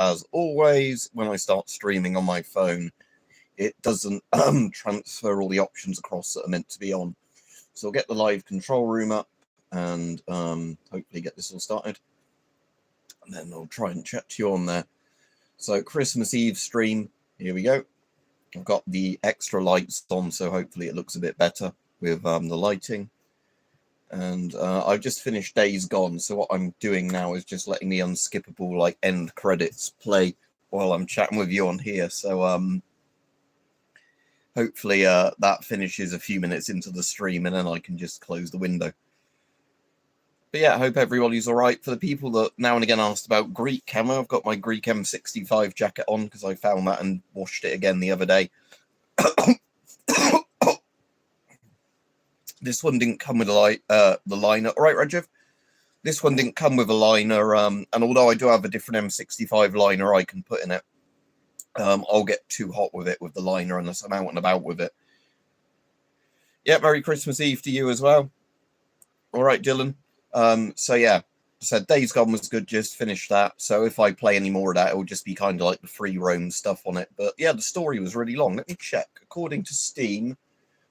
as always, when I start streaming on my phone, it doesn't transfer all the options across that are meant to be on. So I'll get the live control room up and hopefully get this all started. And then I'll try and chat to you on there. So Christmas Eve stream, here we go. I've got the extra lights on, so hopefully it looks a bit better with the lighting. And I've just finished Days Gone, so what I'm doing now is just letting the unskippable like end credits play while I'm chatting with you on here. So hopefully that finishes a few minutes into the stream, and then I can just close the window. But yeah, I hope everybody's all right. For the people that now and again asked about Greek camo, I've got my Greek M65 jacket on because I found that and washed it again the other day. This one didn't come with the liner. All right, Rajiv? This one didn't come with a liner, and although I do have a different M65 liner I can put in it, I'll get too hot with it with the liner unless I'm out and about with it. Yeah, Merry Christmas Eve to you as well. All right, Dylan. So yeah, I said Days Gone was good, just finished that. So if I play any more of that, it'll just be kind of like the free roam stuff on it. But yeah, the story was really long. Let me check. According to Steam,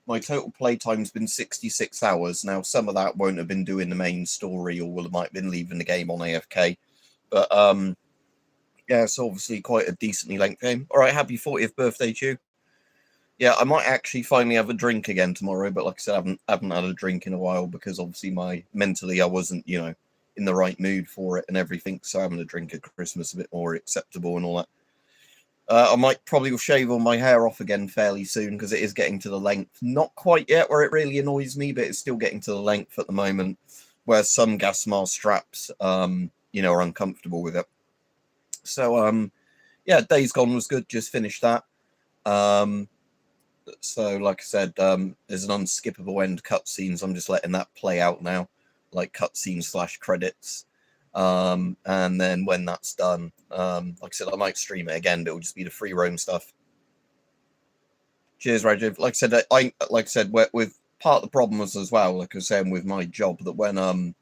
my total playtime's been 66 hours. Now, some of that won't have been doing the main story, or might have been leaving the game on AFK. But yeah, it's obviously quite a decently length game. All right, happy 40th birthday to you. Yeah, I might actually finally have a drink again tomorrow, but like I said, I haven't had a drink in a while because obviously mentally I wasn't, in the right mood for it and everything. So having a drink at Christmas a bit more acceptable and all that. I might probably shave all my hair off again fairly soon because it is getting to the length. Not quite yet where it really annoys me, but it's still getting to the length at the moment where some gas mask straps, are uncomfortable with it. So, yeah, Days Gone was good. Just finished that. So, like I said, there's an unskippable end cutscenes. I'm just letting that play out now, like cutscenes / credits. And then when that's done, like I said, I might stream it again, but it'll just be the free roam stuff. Cheers, Rajiv. Like I said, with part of the problem was as well, like I was saying with my job, that when I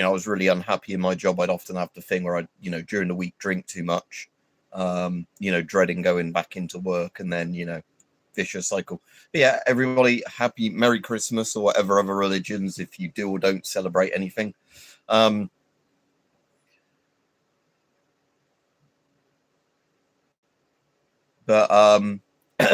was really unhappy in my job, I'd often have the thing where I'd, during the week drink too much, dreading going back into work, and then, vicious cycle. But yeah, everybody, happy Merry Christmas, or whatever other religions, if you do or don't celebrate anything. But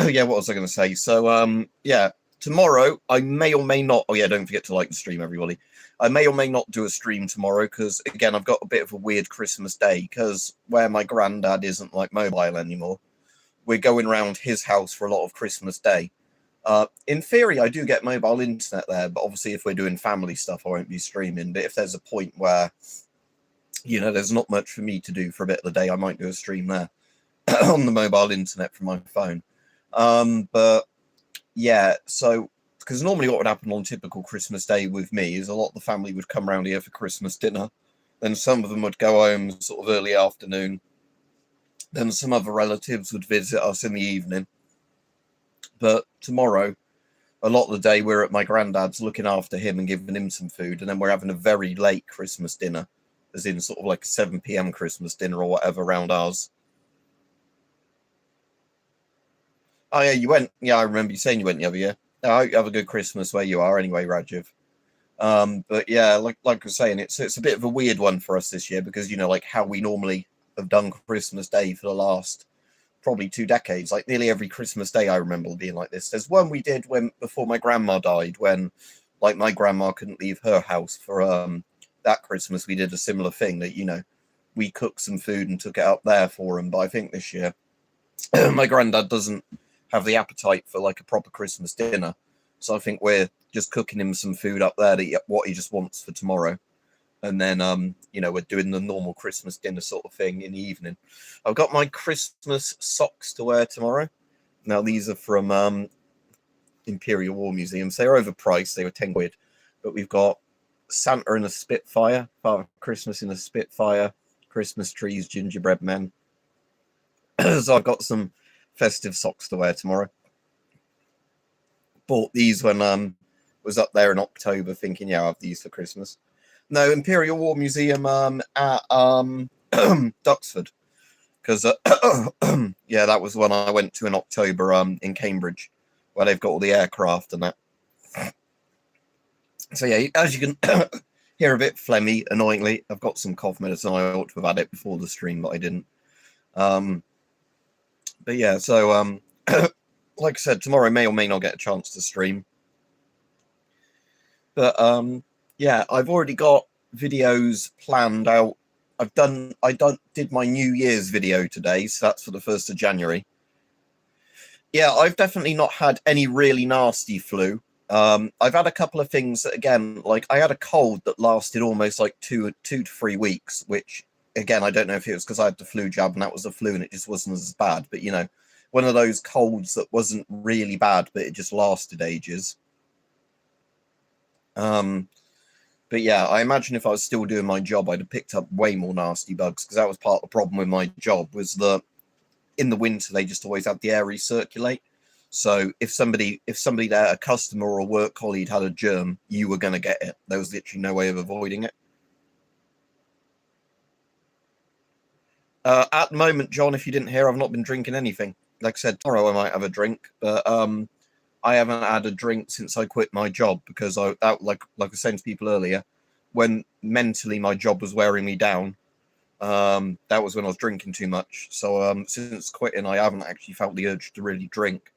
yeah, what was I going to say? So yeah, tomorrow I may or may not. Oh yeah, don't forget to like the stream, everybody. I may or may not do a stream tomorrow because again, I've got a bit of a weird Christmas day because where my granddad isn't like mobile anymore, we're going around his house for a lot of Christmas Day. In theory, I do get mobile internet there, but obviously if we're doing family stuff, I won't be streaming. But if there's a point where, there's not much for me to do for a bit of the day, I might do a stream there on the mobile internet from my phone. But yeah, so because normally what would happen on typical Christmas Day with me is a lot of the family would come around here for Christmas dinner. Then some of them would go home sort of early afternoon. Then some other relatives would visit us in the evening. But tomorrow, a lot of the day, we're at my granddad's looking after him and giving him some food. And then we're having a very late Christmas dinner, as in sort of like a 7 p.m. Christmas dinner or whatever around ours. Oh, yeah, you went. Yeah, I remember you saying you went the other year. I hope you have a good Christmas where you are anyway, Rajiv. But yeah, like I was saying, it's a bit of a weird one for us this year because, like how we normally have done Christmas Day for the last probably 2 decades. Like nearly every Christmas Day I remember being like this. There's one we did before my grandma died, when like my grandma couldn't leave her house for that Christmas. We did a similar thing that, we cooked some food and took it up there for him. But I think this year my granddad doesn't have the appetite for like a proper Christmas dinner. So I think we're just cooking him some food up there what he just wants for tomorrow. And then, we're doing the normal Christmas dinner sort of thing in the evening. I've got my Christmas socks to wear tomorrow. Now, these are from Imperial War Museum. So they're overpriced. They were 10 quid. But we've got Santa in a Spitfire, Father Christmas in a Spitfire, Christmas trees, gingerbread men. So I've got some festive socks to wear tomorrow. Bought these when was up there in October thinking, yeah, I'll have these for Christmas. No, Imperial War Museum at Duxford. because yeah, that was when I went to in October in Cambridge, where they've got all the aircraft and that. So yeah, as you can hear, a bit phlegmy, annoyingly. I've got some cough medicine. I ought to have had it before the stream, but I didn't. But yeah, so like I said, tomorrow I may or may not get a chance to stream. But yeah, I've already got videos planned out. I did my New Year's video today, so that's for the 1st of January. Yeah, I've definitely not had any really nasty flu. I've had a couple of things that, again, like I had a cold that lasted almost like two to 3 weeks, which again, I don't know if it was because I had the flu jab and that was the flu and it just wasn't as bad. But, you know, one of those colds that wasn't really bad, but it just lasted ages. But yeah, I imagine if I was still doing my job, I'd have picked up way more nasty bugs, because that was part of the problem with my job, was that in the winter, they just always had the air recirculate. So if somebody there, a customer or a work colleague had a germ, you were going to get it. There was literally no way of avoiding it. At the moment, John, if you didn't hear, I've not been drinking anything. Like I said, tomorrow I might have a drink, but I haven't had a drink since I quit my job, because like I was saying to people earlier, when mentally my job was wearing me down, that was when I was drinking too much. So since quitting, I haven't actually felt the urge to really drink.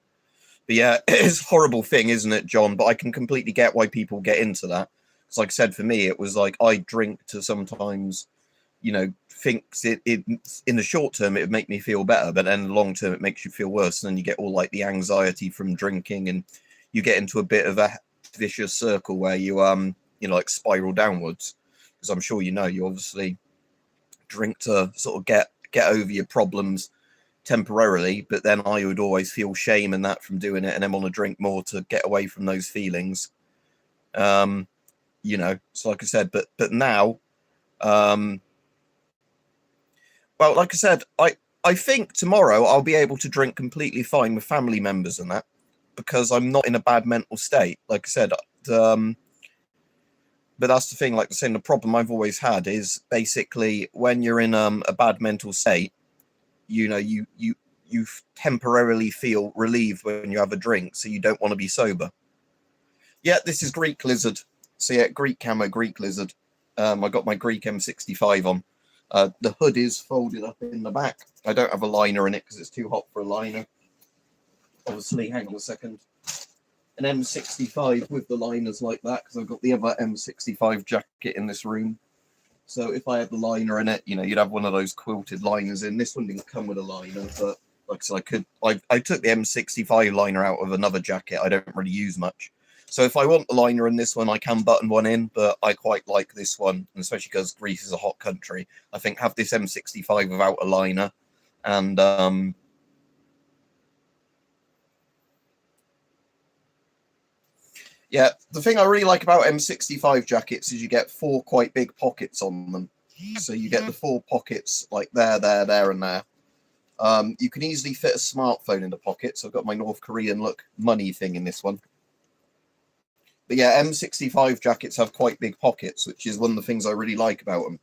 But yeah, it's a horrible thing, isn't it, John? But I can completely get why people get into that. Because like I said, for me, it was like I drink to sometimes, you know, thinks it in the short term it would make me feel better, but then in the long term it makes you feel worse, and then you get all like the anxiety from drinking, and you get into a bit of a vicious circle where you you know, like spiral downwards. Because I'm sure you know, you obviously drink to sort of get over your problems temporarily, but then I would always feel shame and that from doing it, and then want to drink more to get away from those feelings. You know, so like I said, but now well, like I said, I think tomorrow I'll be able to drink completely fine with family members and that, because I'm not in a bad mental state. Like I said, but that's the thing. Like I said, the problem I've always had is basically when you're in a bad mental state, you know, you temporarily feel relieved when you have a drink, so you don't want to be sober. Yeah, this is Greek Lizard. So yeah, Greek camo, Greek Lizard. I got my Greek M65 on. The hood is folded up in the back. I don't have a liner in it because it's too hot for a liner. Obviously, hang on a second. An M65 with the liners like that, because I've got the other M65 jacket in this room. So if I had the liner in it, you know, you'd have one of those quilted liners in. This one didn't come with a liner, but like I said, I took the M65 liner out of another jacket I don't really use much. So if I want the liner in this one, I can button one in, but I quite like this one, and especially because Greece is a hot country. I think have this M65 without a liner, and yeah, the thing I really like about M65 jackets is you get 4 quite big pockets on them. So you get the 4 pockets like there, and there. You can easily fit a smartphone in the pocket. So I've got my North Korean look money thing in this one. But yeah, M65 jackets have quite big pockets, which is one of the things I really like about them.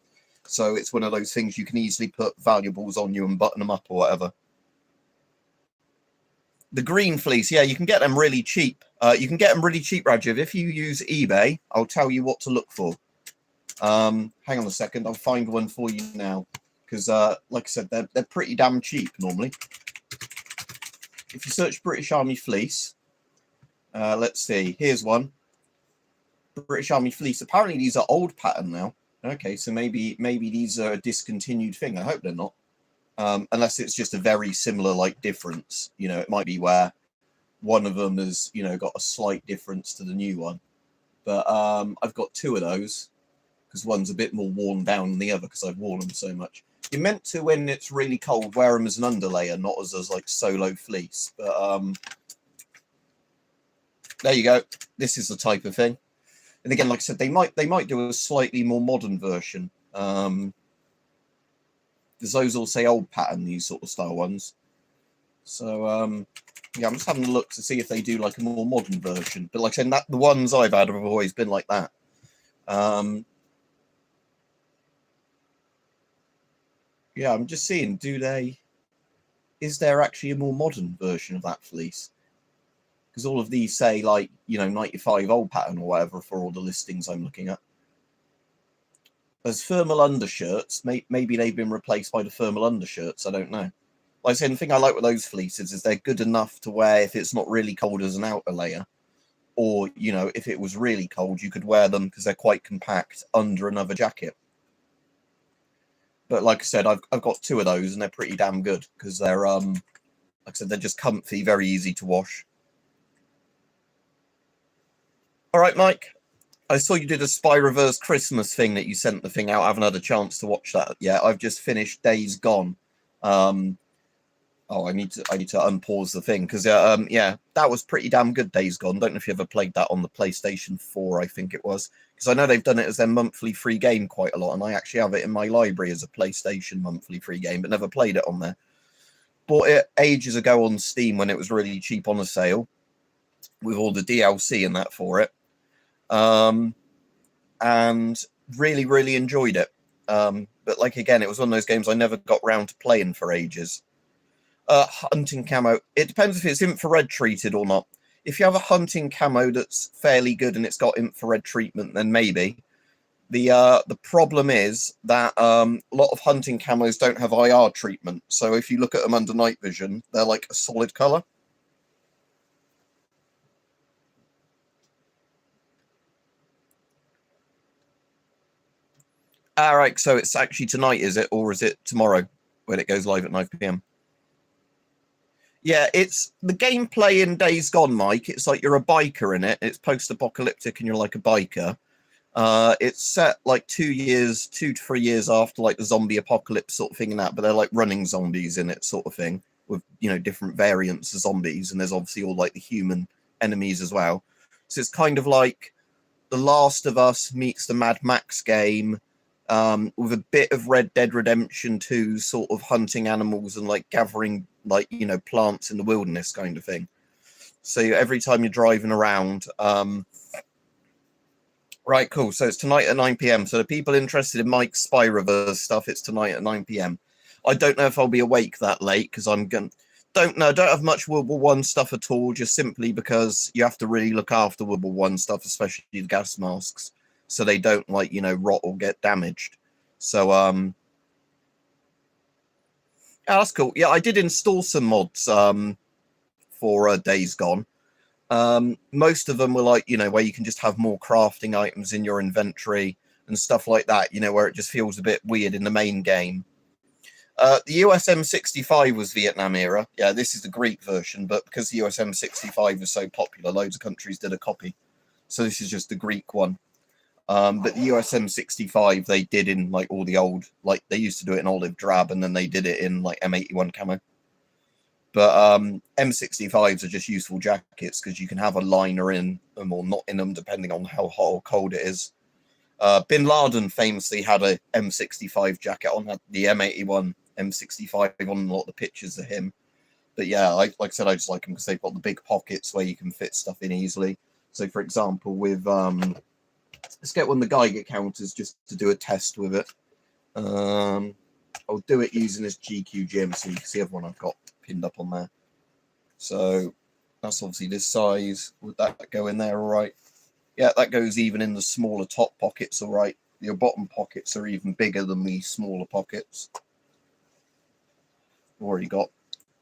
So it's one of those things you can easily put valuables on you and button them up or whatever. The green fleece, yeah, you can get them really cheap. You can get them really cheap, Rajiv. If you use eBay, I'll tell you what to look for. Hang on a second, I'll find one for you now. Because, like I said, they're pretty damn cheap normally. If you search British Army fleece, let's see, here's one. British Army fleece. Apparently these are old pattern now. Okay, so maybe these are a discontinued thing. I hope they're not. Unless it's just a very similar like difference. You know, it might be where one of them has, you know, got a slight difference to the new one. But I've got 2 of those because one's a bit more worn down than the other because I've worn them so much. You're meant to, when it's really cold, wear them as an underlayer, not as like solo fleece. But there you go. This is the type of thing. And again, like I said, they might do a slightly more modern version. Because those all say old pattern, these sort of style ones. So yeah, I'm just having a look to see if they do like a more modern version. But like I said, the ones I've had have always been like that. Yeah, I'm just seeing, is there actually a more modern version of that fleece? Because all of these say, like, 95 old pattern or whatever for all the listings I'm looking at. There's thermal undershirts. Maybe they've been replaced by the thermal undershirts. I don't know. Like I said, the thing I like with those fleeces is they're good enough to wear if it's not really cold as an outer layer. Or, if it was really cold, you could wear them because they're quite compact under another jacket. But like I said, I've got 2 of those and they're pretty damn good because they're, like I said, they're just comfy, very easy to wash. All right, Mike. I saw you did a Spy Reverse Christmas thing that you sent the thing out. I haven't had a chance to watch that yet. I've just finished Days Gone. I need to unpause the thing because yeah, that was pretty damn good. Days Gone. Don't know if you ever played that on the PlayStation 4. I think it was, because I know they've done it as their monthly free game quite a lot, and I actually have it in my library as a PlayStation monthly free game, but never played it on there. Bought it ages ago on Steam when it was really cheap on a sale, with all the DLC and that for it. And really enjoyed it. But like, again, it was one of those games I never got round to playing for ages. Hunting camo, it depends if it's infrared treated or not. If you have a hunting camo that's fairly good and it's got infrared treatment, then maybe. The problem is that a lot of hunting camos don't have IR treatment, so if you look at them under night vision, they're like a solid color. All right, so it's actually tonight, is it? Or is it tomorrow when it goes live at 9 p.m.? Yeah, it's the gameplay in Days Gone, Mike. It's like you're a biker in it. It's post-apocalyptic and you're like a biker. It's set like 2 to 3 years after like the zombie apocalypse sort of thing and that, but they're like running zombies in it sort of thing with, different variants of zombies. And there's obviously all like the human enemies as well. So it's kind of like The Last of Us meets the Mad Max game, with a bit of Red Dead Redemption 2 sort of hunting animals and like gathering like, plants in the wilderness kind of thing. So every time you're driving around, right, cool. So it's tonight at 9 p.m. So the people interested in Mike's Spy Reverse stuff, it's tonight at 9 p.m. I don't know if I'll be awake that late because don't have much World War One stuff at all, just simply because you have to really look after World War One stuff, especially the gas masks, so they don't like, rot or get damaged. So yeah, that's cool. Yeah, I did install some mods for Days Gone. Most of them were like, where you can just have more crafting items in your inventory and stuff like that, where it just feels a bit weird in the main game. The USM 65 was Vietnam era. Yeah, this is the Greek version, but because the USM 65 was so popular, loads of countries did a copy. So this is just the Greek one. But the USM 65 they did in like all the old, like they used to do it in olive drab, and then they did it in like M81 camo. But M65s are just useful jackets because you can have a liner in them or not in them, depending on how hot or cold it is. Bin Laden famously had a M65 jacket on, had the M81 M65 on a lot of the pictures of him. But yeah, like I said, I just like them because they've got the big pockets where you can fit stuff in easily. So for example, with let's get one of the Geiger counters just to do a test with it. I'll do it using this GQ Gym so you can see everyone I've got pinned up on there. So that's obviously this size. Would that go in there all right? Yeah, that goes even in the smaller top pockets all right. Your bottom pockets are even bigger than the smaller pockets. Already got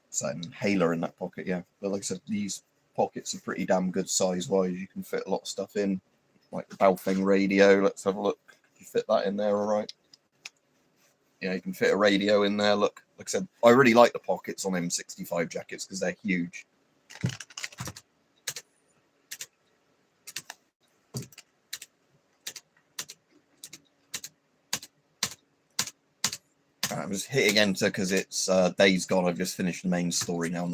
some inhaler in that pocket, yeah. But like I said, these pockets are pretty damn good size-wise. You can fit a lot of stuff in, like the Baofeng radio. Let's have a look. You fit that in there all right. Yeah, you can fit a radio in there. Look, like I said, I really like the pockets on M65 jackets because they're huge. I'm just hitting enter because it's Days Gone. I've just finished the main story now.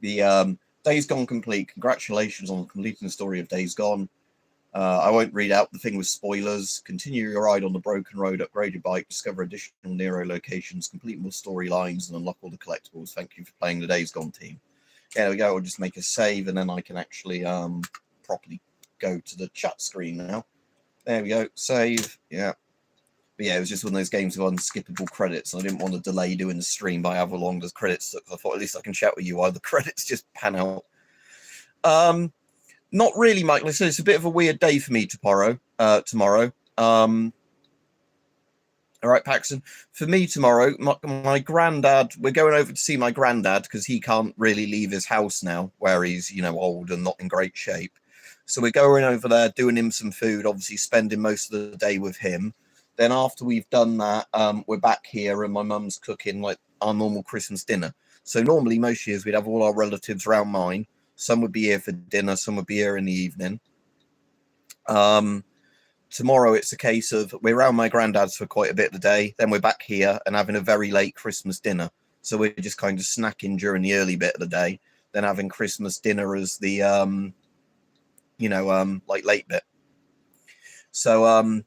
The Days Gone complete. Congratulations on completing the story of Days Gone. I won't read out the thing with spoilers. Continue your ride on the broken road, upgrade your bike, discover additional Nero locations, complete more storylines, and unlock all the collectibles. Thank you for playing the Days Gone team. Yeah, there we go. I'll just make a save, and then I can actually properly go to the chat screen now. There we go. Save. Yeah. But yeah, it was just one of those games with unskippable credits, and I didn't want to delay doing the stream by however long the credits took. I thought at least I can chat with you while the credits just pan out. Not really, Mike. Listen, it's a bit of a weird day for me tomorrow. All right, Paxton. For me tomorrow, my granddad, we're going over to see my granddad because he can't really leave his house now, where he's, old and not in great shape. So we're going over there, doing him some food, obviously spending most of the day with him. Then after we've done that, we're back here and my mum's cooking like our normal Christmas dinner. So normally most years we'd have all our relatives around mine. Some would be here for dinner, some would be here in the evening. Tomorrow it's a case of we're around my granddad's for quite a bit of the day. Then we're back here and having a very late Christmas dinner. So we're just kind of snacking during the early bit of the day, then having Christmas dinner as the, like late bit. So,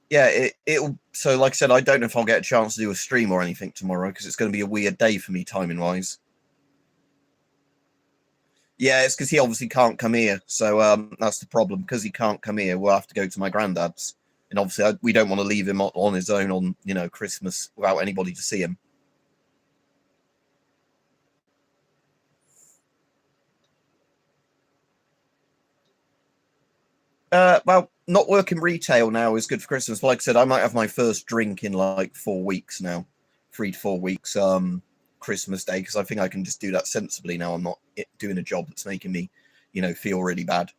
yeah, it'll. So like I said, I don't know if I'll get a chance to do a stream or anything tomorrow because it's going to be a weird day for me timing wise. Yeah, it's because he obviously can't come here. So that's the problem. Because he can't come here, we'll have to go to my granddad's. And obviously, we don't want to leave him on his own on, Christmas without anybody to see him. Well, not working retail now is good for Christmas. Like I said, I might have my first drink in like 4 weeks now. 3 to 4 weeks. Christmas Day, because I think I can just do that sensibly now. I'm not doing a job that's making me, feel really bad.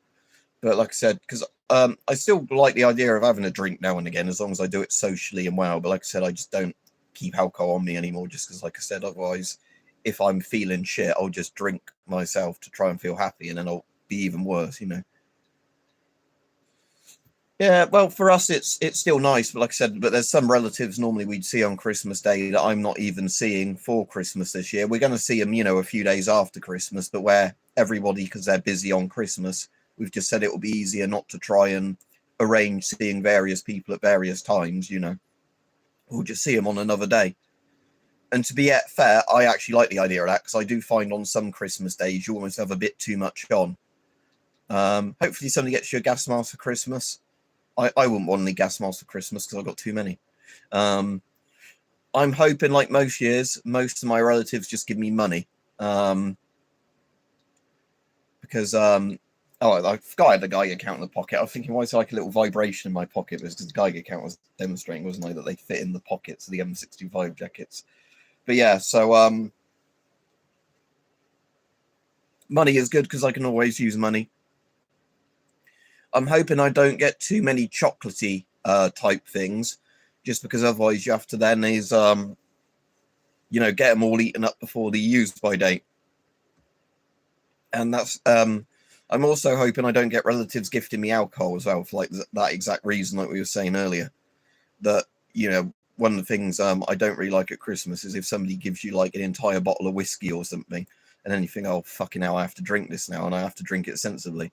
But like I said, because I still like the idea of having a drink now and again, as long as I do it socially and well. But like I said, I just don't keep alcohol on me anymore, just because, like I said, otherwise, if I'm feeling shit, I'll just drink myself to try and feel happy, and then I'll be even worse, Yeah, well, for us, it's still nice, but like I said, but there's some relatives normally we'd see on Christmas Day that I'm not even seeing for Christmas this year. We're going to see them, a few days after Christmas, but where everybody, because they're busy on Christmas, we've just said it will be easier not to try and arrange seeing various people at various times, We'll just see them on another day. And to be fair, I actually like the idea of that because I do find on some Christmas days you almost have a bit too much on. Hopefully somebody gets you a gas mask for Christmas. I wouldn't want any gas masks for Christmas because I've got too many. I'm hoping, like most years, most of my relatives just give me money. Because, I forgot I had the Geiger count in the pocket. I was thinking, why is there like a little vibration in my pocket? It was because the Geiger count was demonstrating, wasn't I, that they fit in the pockets of the M65 jackets. But yeah, so money is good because I can always use money. I'm hoping I don't get too many chocolatey type things, just because otherwise you have to then get them all eaten up before the use by date. And that's I'm also hoping I don't get relatives gifting me alcohol as well for like that exact reason, like we were saying earlier. That one of the things I don't really like at Christmas is if somebody gives you like an entire bottle of whiskey or something, and then you think, oh fucking hell, I have to drink this now, and I have to drink it sensibly.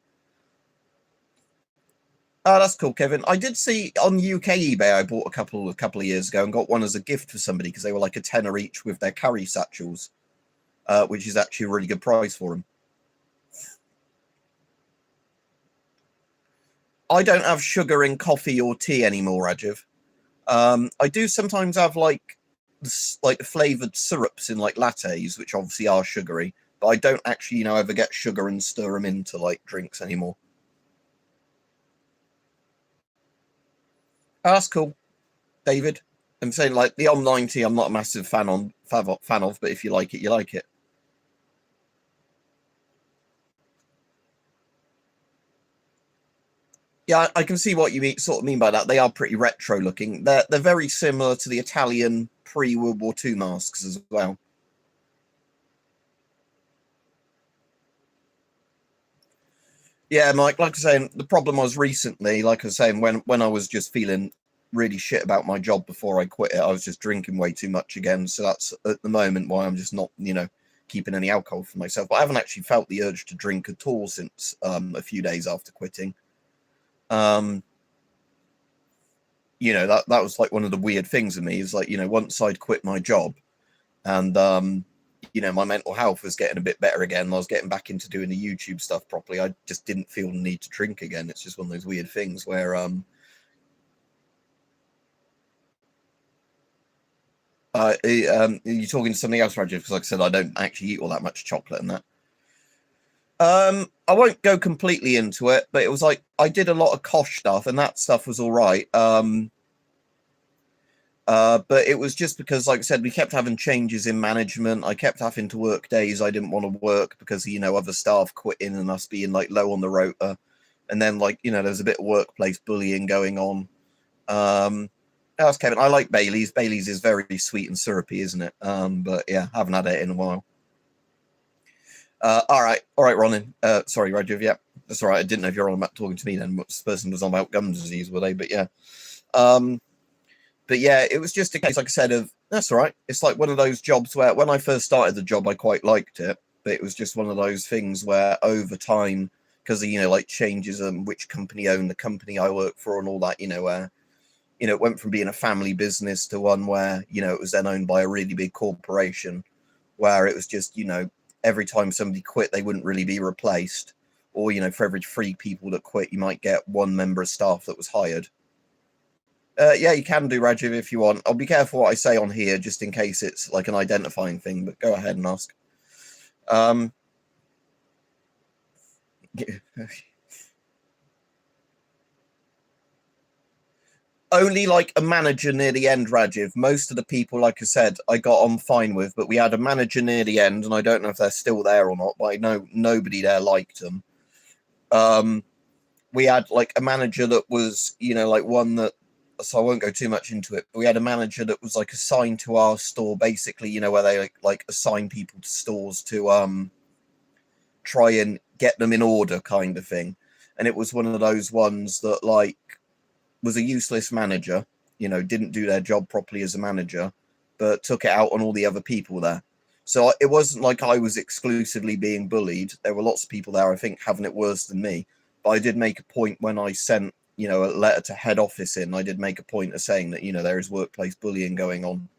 Oh, that's cool, Kevin. I did see on UK eBay, I bought a couple of years ago and got one as a gift for somebody because they were like a tenner each with their curry satchels, which is actually a really good price for them. I don't have sugar in coffee or tea anymore, Rajiv. I do sometimes have like flavored syrups in like lattes, which obviously are sugary, but I don't actually, ever get sugar and stir them into like drinks anymore. Oh, that's cool, David. I'm saying like the online tea, I'm not a massive fan of, but if you like it, you like it. Yeah, I can see what you mean by that. They are pretty retro looking. They're very similar to the Italian pre-World War II masks as well. Yeah, Mike, like I was saying, the problem was recently, like I was saying, when I was just feeling really shit about my job before I quit it, I was just drinking way too much again. So that's at the moment why I'm just not, keeping any alcohol for myself. But I haven't actually felt the urge to drink at all since a few days after quitting. That was like one of the weird things with me is like, once I'd quit my job and my mental health was getting a bit better again, I was getting back into doing the YouTube stuff properly, I just didn't feel the need to drink again. It's just one of those weird things where Are you talking to something else, Roger? Because like I said, I don't actually eat all that much chocolate and that. I won't go completely into it, but it was like I did a lot of Kosh stuff, and that stuff was all right. But it was just because, like I said, we kept having changes in management. I kept having to work days I didn't want to work because, other staff quitting and us being like low on the rota. And then there's a bit of workplace bullying going on. How's Kevin? I like Bailey's. Bailey's is very sweet and syrupy, isn't it? But yeah, haven't had it in a while. All right, Ronan. Sorry, Rajiv. Yeah, that's all right. I didn't know if you're on about talking to me then. This person was on about gum disease, were they? But yeah. But yeah, it was just a case, like I said, of that's all right. It's like one of those jobs where when I first started the job, I quite liked it, but it was just one of those things where over time, because of, like changes and which company owned the company I work for and all that, where, it went from being a family business to one where, it was then owned by a really big corporation where it was just, every time somebody quit, they wouldn't really be replaced. Or, for every 3 people that quit, you might get 1 member of staff that was hired. Yeah, you can do, Rajiv, if you want. I'll be careful what I say on here, just in case it's like an identifying thing, but go ahead and ask. Only like a manager near the end, Rajiv. Most of the people, like I said, I got on fine with, but we had a manager near the end, and I don't know if they're still there or not, but I know nobody there liked them. We had like a manager that was, like one that, so I won't go too much into it, but we had a manager that was like assigned to our store, basically, where they like assign people to stores to try and get them in order kind of thing. And it was one of those ones that like was a useless manager, didn't do their job properly as a manager, but took it out on all the other people there. So it wasn't like I was exclusively being bullied. There were lots of people there, I think, having it worse than me. But I did make a point when I sent, a letter to head office I did make a point of saying that, there is workplace bullying going on.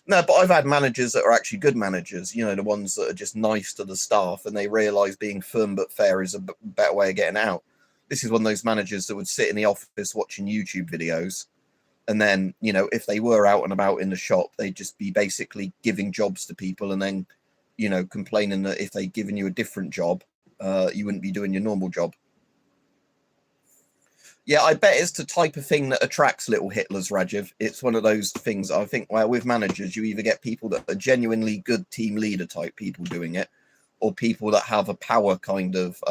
No, but I've had managers that are actually good managers, the ones that are just nice to the staff and they realise being firm but fair is a better way of getting out. This is one of those managers that would sit in the office watching YouTube videos. And then, if they were out and about in the shop, they'd just be basically giving jobs to people and then, complaining that if they'd given you a different job, you wouldn't be doing your normal job. Yeah, I bet it's the type of thing that attracts little Hitlers, Rajiv. It's one of those things, I think, where with managers, you either get people that are genuinely good team leader type people doing it, or people that have a power kind of,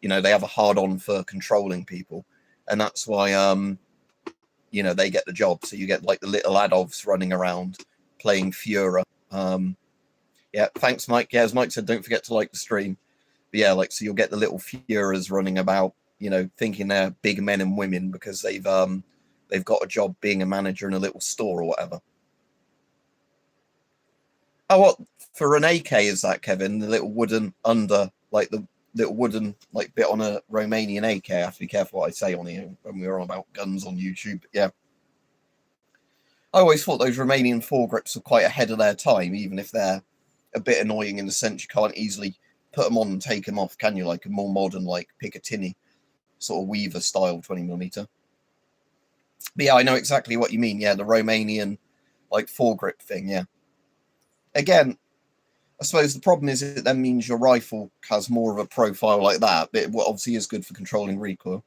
they have a hard on for controlling people. And that's why, they get the job. So you get like the little Adolfs running around playing Führer. Yeah, thanks, Mike. Yeah, as Mike said, don't forget to like the stream. But yeah, like, so you'll get the little Führers running about, thinking they're big men and women because they've got a job being a manager in a little store or whatever. Oh, what for an AK is that, Kevin? The little wooden under, like the little wooden like bit on a Romanian AK. I have to be careful what I say on here when we were on about guns on YouTube. But yeah. I always thought those Romanian foregrips were quite ahead of their time, even if they're a bit annoying in the sense you can't easily put them on and take them off, can you? Like a more modern, like Picatinny sort of Weaver style 20mm. But yeah, I know exactly what you mean. Yeah, the Romanian like foregrip thing. Yeah. Again, I suppose the problem is it then means your rifle has more of a profile like that, but it obviously is good for controlling recoil.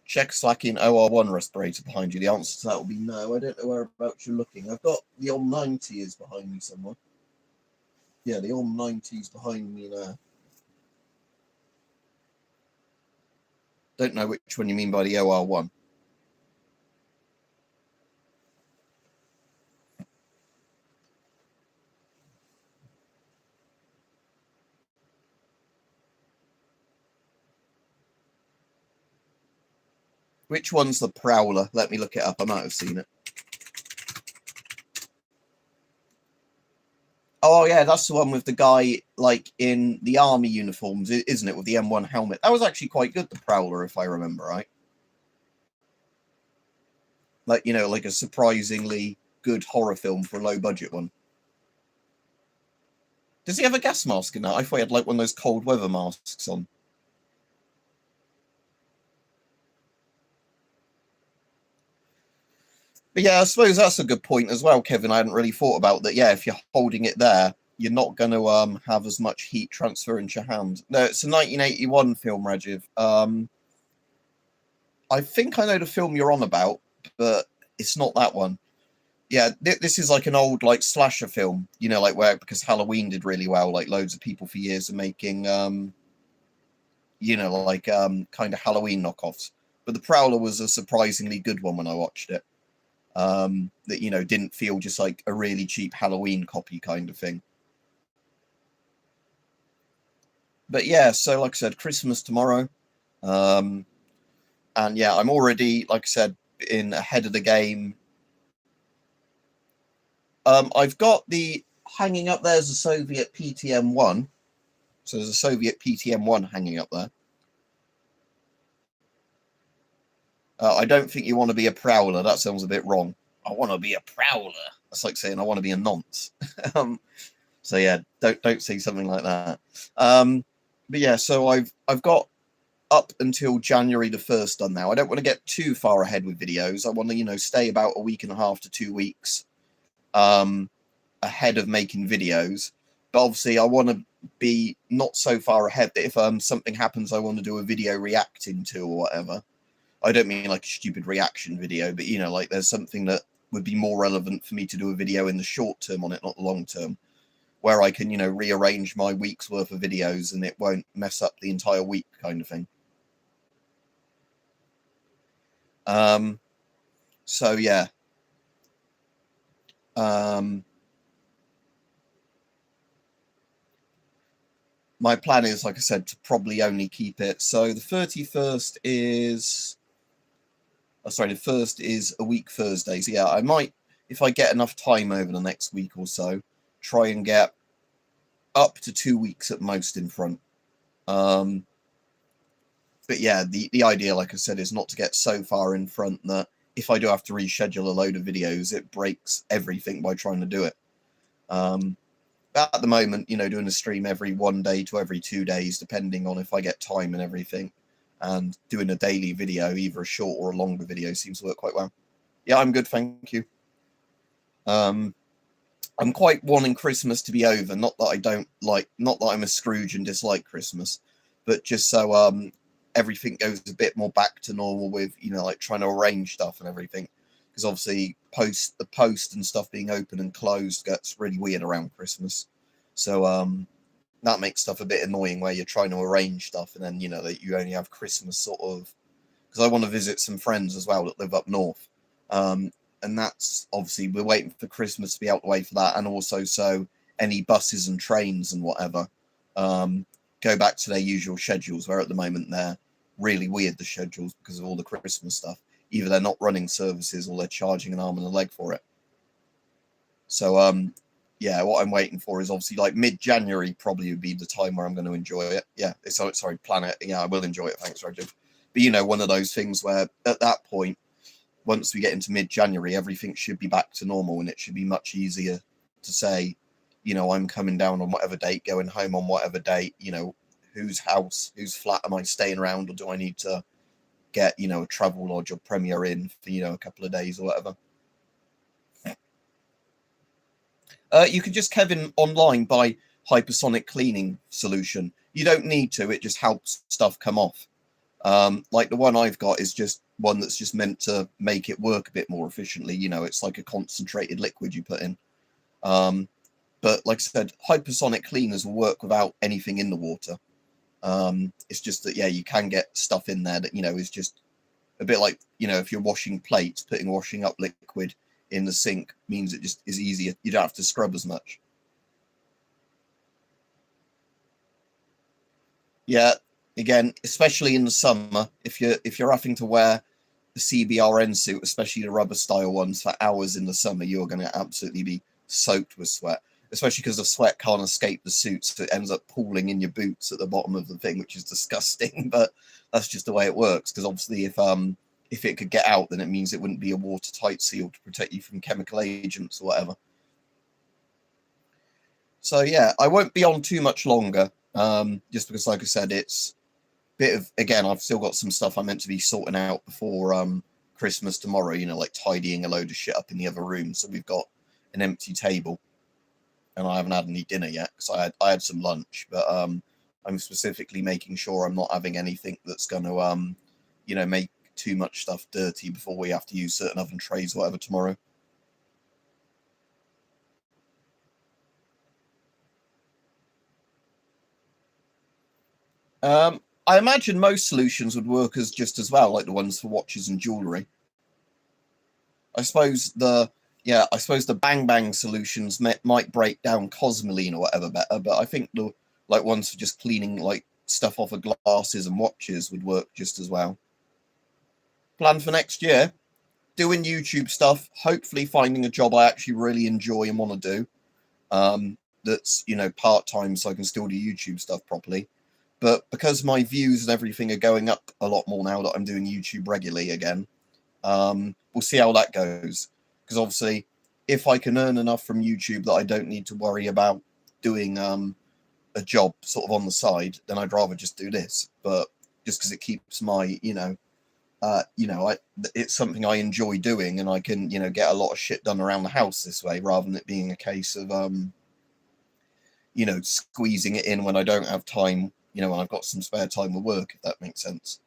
Check slacking OR1 respirator behind you. The answer to that will be no. I don't know whereabouts you're looking. I've got the OM90 is behind me somewhere. Yeah, the OM90 is behind me there. Don't know which one you mean by the OR1. Which one's the Prowler? Let me look it up. I might have seen it. Oh, yeah, that's the one with the guy, like, in the army uniforms, isn't it, with the M1 helmet? That was actually quite good, the Prowler, if I remember right. Like, like a surprisingly good horror film for a low-budget one. Does he have a gas mask in that? I thought he had, like, one of those cold weather masks on. But yeah, I suppose that's a good point as well, Kevin. I hadn't really thought about that. Yeah, if you're holding it there, you're not going to have as much heat transfer into your hand. No, it's a 1981 film, Rajiv. I think I know the film you're on about, but it's not that one. Yeah, this is like an old like slasher film, you know, like where because Halloween did really well, like loads of people for years are making you know, like kind of Halloween knockoffs. But the Prowler was a surprisingly good one when I watched it. That, you know, didn't feel just like a really cheap Halloween copy kind of thing. But yeah, so like I said, Christmas tomorrow. And yeah, I'm already, like I said, in ahead of the game. I've got the hanging up there's a Soviet PTM-1. So there's a Soviet PTM-1 hanging up there. I don't think you want to be a prowler. That sounds a bit wrong. I want to be a prowler. That's like saying I want to be a nonce. So yeah, don't say something like that. But yeah, so I've got up until January the 1st done now. I don't want to get too far ahead with videos. I want to, you know, stay about a week and a half to 2 weeks ahead of making videos. But obviously I want to be not so far ahead that if something happens I want to do a video reacting to or whatever. I don't mean like a stupid reaction video, but, you know, like there's something that would be more relevant for me to do a video in the short term on it, not the long term, where I can, you know, rearrange my week's worth of videos and it won't mess up the entire week kind of thing. So yeah. My plan is, like I said, to probably only keep it. So the 31st is... Oh, sorry, the 1st is a week Thursday. So yeah, I might, if I get enough time over the next week or so, try and get up to 2 weeks at most in front. But yeah, the idea, like I said, is not to get so far in front that if I do have to reschedule a load of videos, it breaks everything by trying to do it. At the moment, you know, doing a stream every 1 day to every 2 days, depending on if I get time and everything, and doing a daily video, either a short or a longer video, seems to work quite well. Yeah, I'm good, thank you. I'm quite wanting Christmas to be over. Not that I don't like, not that I'm a Scrooge and dislike Christmas, but just so everything goes a bit more back to normal with, you know, like trying to arrange stuff and everything. Because obviously the post and stuff being open and closed gets really weird around Christmas. So that makes stuff a bit annoying where you're trying to arrange stuff and then, you know, that you only have Christmas sort of, because I want to visit some friends as well that live up north. And that's obviously, we're waiting for Christmas to be out the way for that. And also so any buses and trains and whatever go back to their usual schedules, where at the moment they're really weird, the schedules, because of all the Christmas stuff. Either they're not running services or they're charging an arm and a leg for it. So, yeah, what I'm waiting for is obviously like mid-January probably would be the time where I'm going to enjoy it. Yeah, sorry, plan it. Yeah, I will enjoy it. Thanks, Roger. But, you know, one of those things where at that point, once we get into mid-January, everything should be back to normal and it should be much easier to say, you know, I'm coming down on whatever date, going home on whatever date, you know, whose house, whose flat am I staying around, or do I need to get, you know, a travel lodge or Premier Inn for, you know, a couple of days or whatever. You can just, Kevin, online buy hypersonic cleaning solution. You don't need to, it just helps stuff come off. Like the one I've got is just one that's just meant to make it work a bit more efficiently. You know, it's like a concentrated liquid you put in. But like I said, hypersonic cleaners will work without anything in the water. It's just that, yeah, you can get stuff in there that, you know, is just a bit like, you know, if you're washing plates, putting washing up liquid in the sink means it just is easier. You don't have to scrub as much. Yeah, again, especially in the summer, if you're having to wear the CBRN suit, especially the rubber style ones, for hours in the summer, you're going to absolutely be soaked with sweat. Especially because the sweat can't escape the suit, so it ends up pooling in your boots at the bottom of the thing, which is disgusting. But that's just the way it works. Because obviously, if it could get out, then it means it wouldn't be a watertight seal to protect you from chemical agents or whatever. So yeah, I won't be on too much longer, just because, like I said, it's a bit of, again, I've still got some stuff I meant to be sorting out before Christmas tomorrow, you know, like tidying a load of shit up in the other room. So we've got an empty table, and I haven't had any dinner yet because I had some lunch, but I'm specifically making sure I'm not having anything that's going to you know, make too much stuff dirty before we have to use certain oven trays or whatever tomorrow. I imagine most solutions would work as just as well, like the ones for watches and jewellery. I suppose the bang bang solutions might break down Cosmoline or whatever better, but I think the like ones for just cleaning like stuff off of glasses and watches would work just as well. Plan for next year, doing YouTube stuff, hopefully finding a job I actually really enjoy and want to do. That's, you know, part-time so I can still do YouTube stuff properly. But because my views and everything are going up a lot more now that I'm doing YouTube regularly again, we'll see how that goes. Because obviously, if I can earn enough from YouTube that I don't need to worry about doing a job sort of on the side, then I'd rather just do this. But just because it keeps my, it's something I enjoy doing, and I can, you know, get a lot of shit done around the house this way, rather than it being a case of, you know, squeezing it in when I don't have time, you know, when I've got some spare time with work, if that makes sense.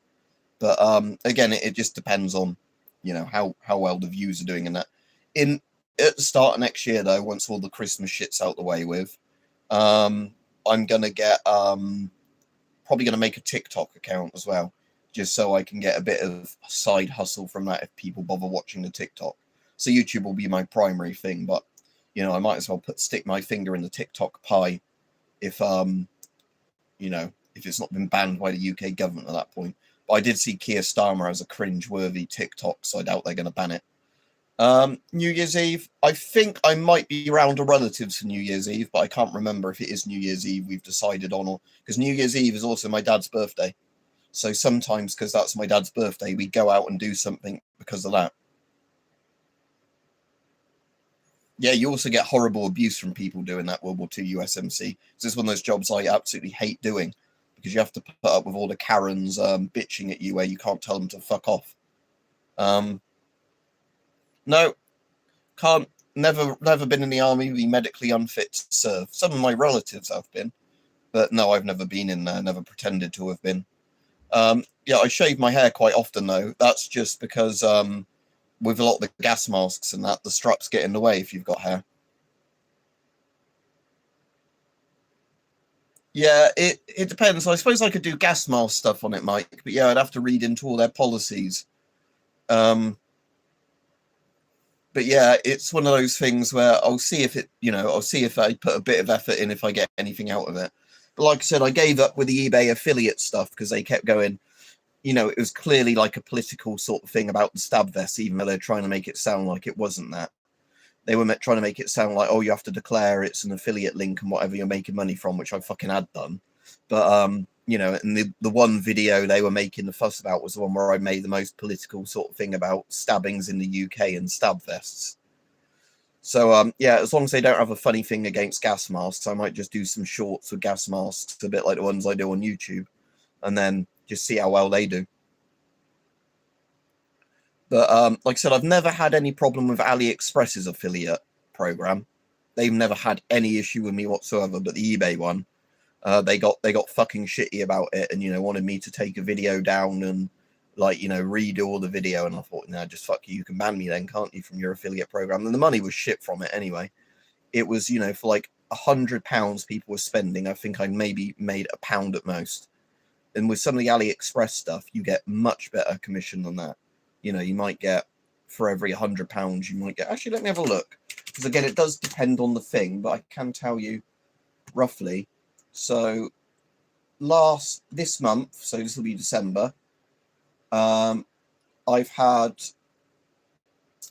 But again, it just depends on, you know, how well the views are doing in that. At the start of next year, though, once all the Christmas shit's out the way with, I'm gonna get probably gonna make a TikTok account as well, just so I can get a bit of side hustle from that if people bother watching the TikTok. So YouTube will be my primary thing, but you know, I might as well stick my finger in the TikTok pie if you know, if it's not been banned by the UK government at that point. But I did see Keir Starmer as a cringe-worthy TikTok, so I doubt they're going to ban it. New Year's Eve, I think I might be around a relatives for New Year's Eve, but I can't remember if it is New Year's Eve we've decided on, or because New Year's Eve is also my dad's birthday. So sometimes, because that's my dad's birthday, we go out and do something because of that. Yeah, you also get horrible abuse from people doing that World War II USMC. So it's one of those jobs I absolutely hate doing, because you have to put up with all the Karens bitching at you where you can't tell them to fuck off. No, can't. Never been in the army. Be medically unfit to serve. Some of my relatives have been, but no, I've never been in there. Never pretended to have been. Yeah, I shave my hair quite often though. That's just because with a lot of the gas masks and that, the straps get in the way if you've got hair. Yeah, it depends. I suppose I could do gas mask stuff on it, Mike, but yeah, I'd have to read into all their policies. But yeah, it's one of those things where I'll see if it, you know, I'll see if I put a bit of effort in, if I get anything out of it. But like I said, I gave up with the eBay affiliate stuff because they kept going, you know, it was clearly like a political sort of thing about the stab vest, even though they're trying to make it sound like it wasn't that. They were trying to make it sound like, oh, you have to declare it's an affiliate link and whatever you're making money from, which I fucking had done. But, you know, and the one video they were making the fuss about was the one where I made the most political sort of thing about stabbings in the UK and stab vests. So, yeah, as long as they don't have a funny thing against gas masks, I might just do some shorts with gas masks, a bit like the ones I do on YouTube, and then just see how well they do. But like I said, I've never had any problem with AliExpress's affiliate program. They've never had any issue with me whatsoever. But the eBay one, they got fucking shitty about it, and you know, wanted me to take a video down and like, you know, redo all the video. And I thought, nah, just fuck you. You can ban me then, can't you, from your affiliate program? And the money was shit from it anyway. It was, you know, for like £100 people were spending, I think I maybe made £1 at most. And with some of the AliExpress stuff, you get much better commission than that. You know, you might get, for every £100, you might get, actually, let me have a look. Because again, it does depend on the thing, but I can tell you roughly. So this month, so this will be December, I've had,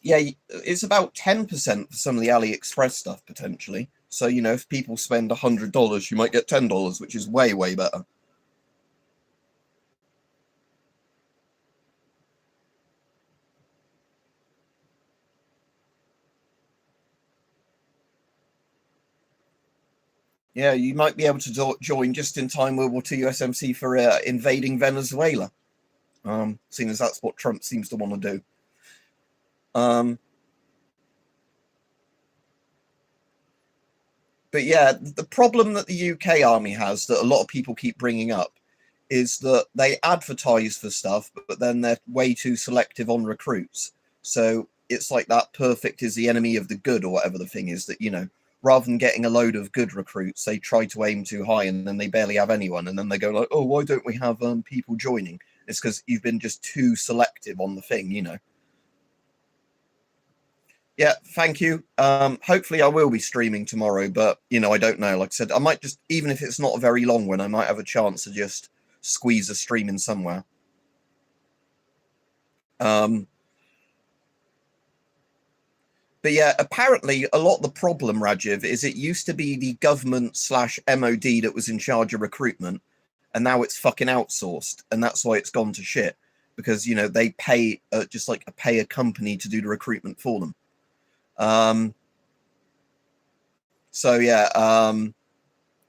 yeah, it's about 10% for some of the AliExpress stuff potentially. So, you know, if people spend $100, you might get $10, which is way, way better. Yeah, you might be able to join just in time World War II USMC for invading Venezuela, seeing as that's what Trump seems to want to do. But yeah, the problem that the UK Army has that a lot of people keep bringing up is that they advertise for stuff, but then they're way too selective on recruits. So it's like that perfect is the enemy of the good, or whatever the thing is, that, you know, rather than getting a load of good recruits, they try to aim too high and then they barely have anyone. And then they go like, oh, why don't we have people joining? It's because you've been just too selective on the thing, you know. Yeah, thank you. Hopefully I will be streaming tomorrow, but, you know, I don't know. Like I said, I might just, even if it's not a very long one, I might have a chance to just squeeze a stream in somewhere. But yeah, apparently a lot of the problem, Rajiv, is it used to be the government/MOD that was in charge of recruitment, and now it's fucking outsourced, and that's why it's gone to shit. Because, you know, they pay just like pay a company to do the recruitment for them. So yeah,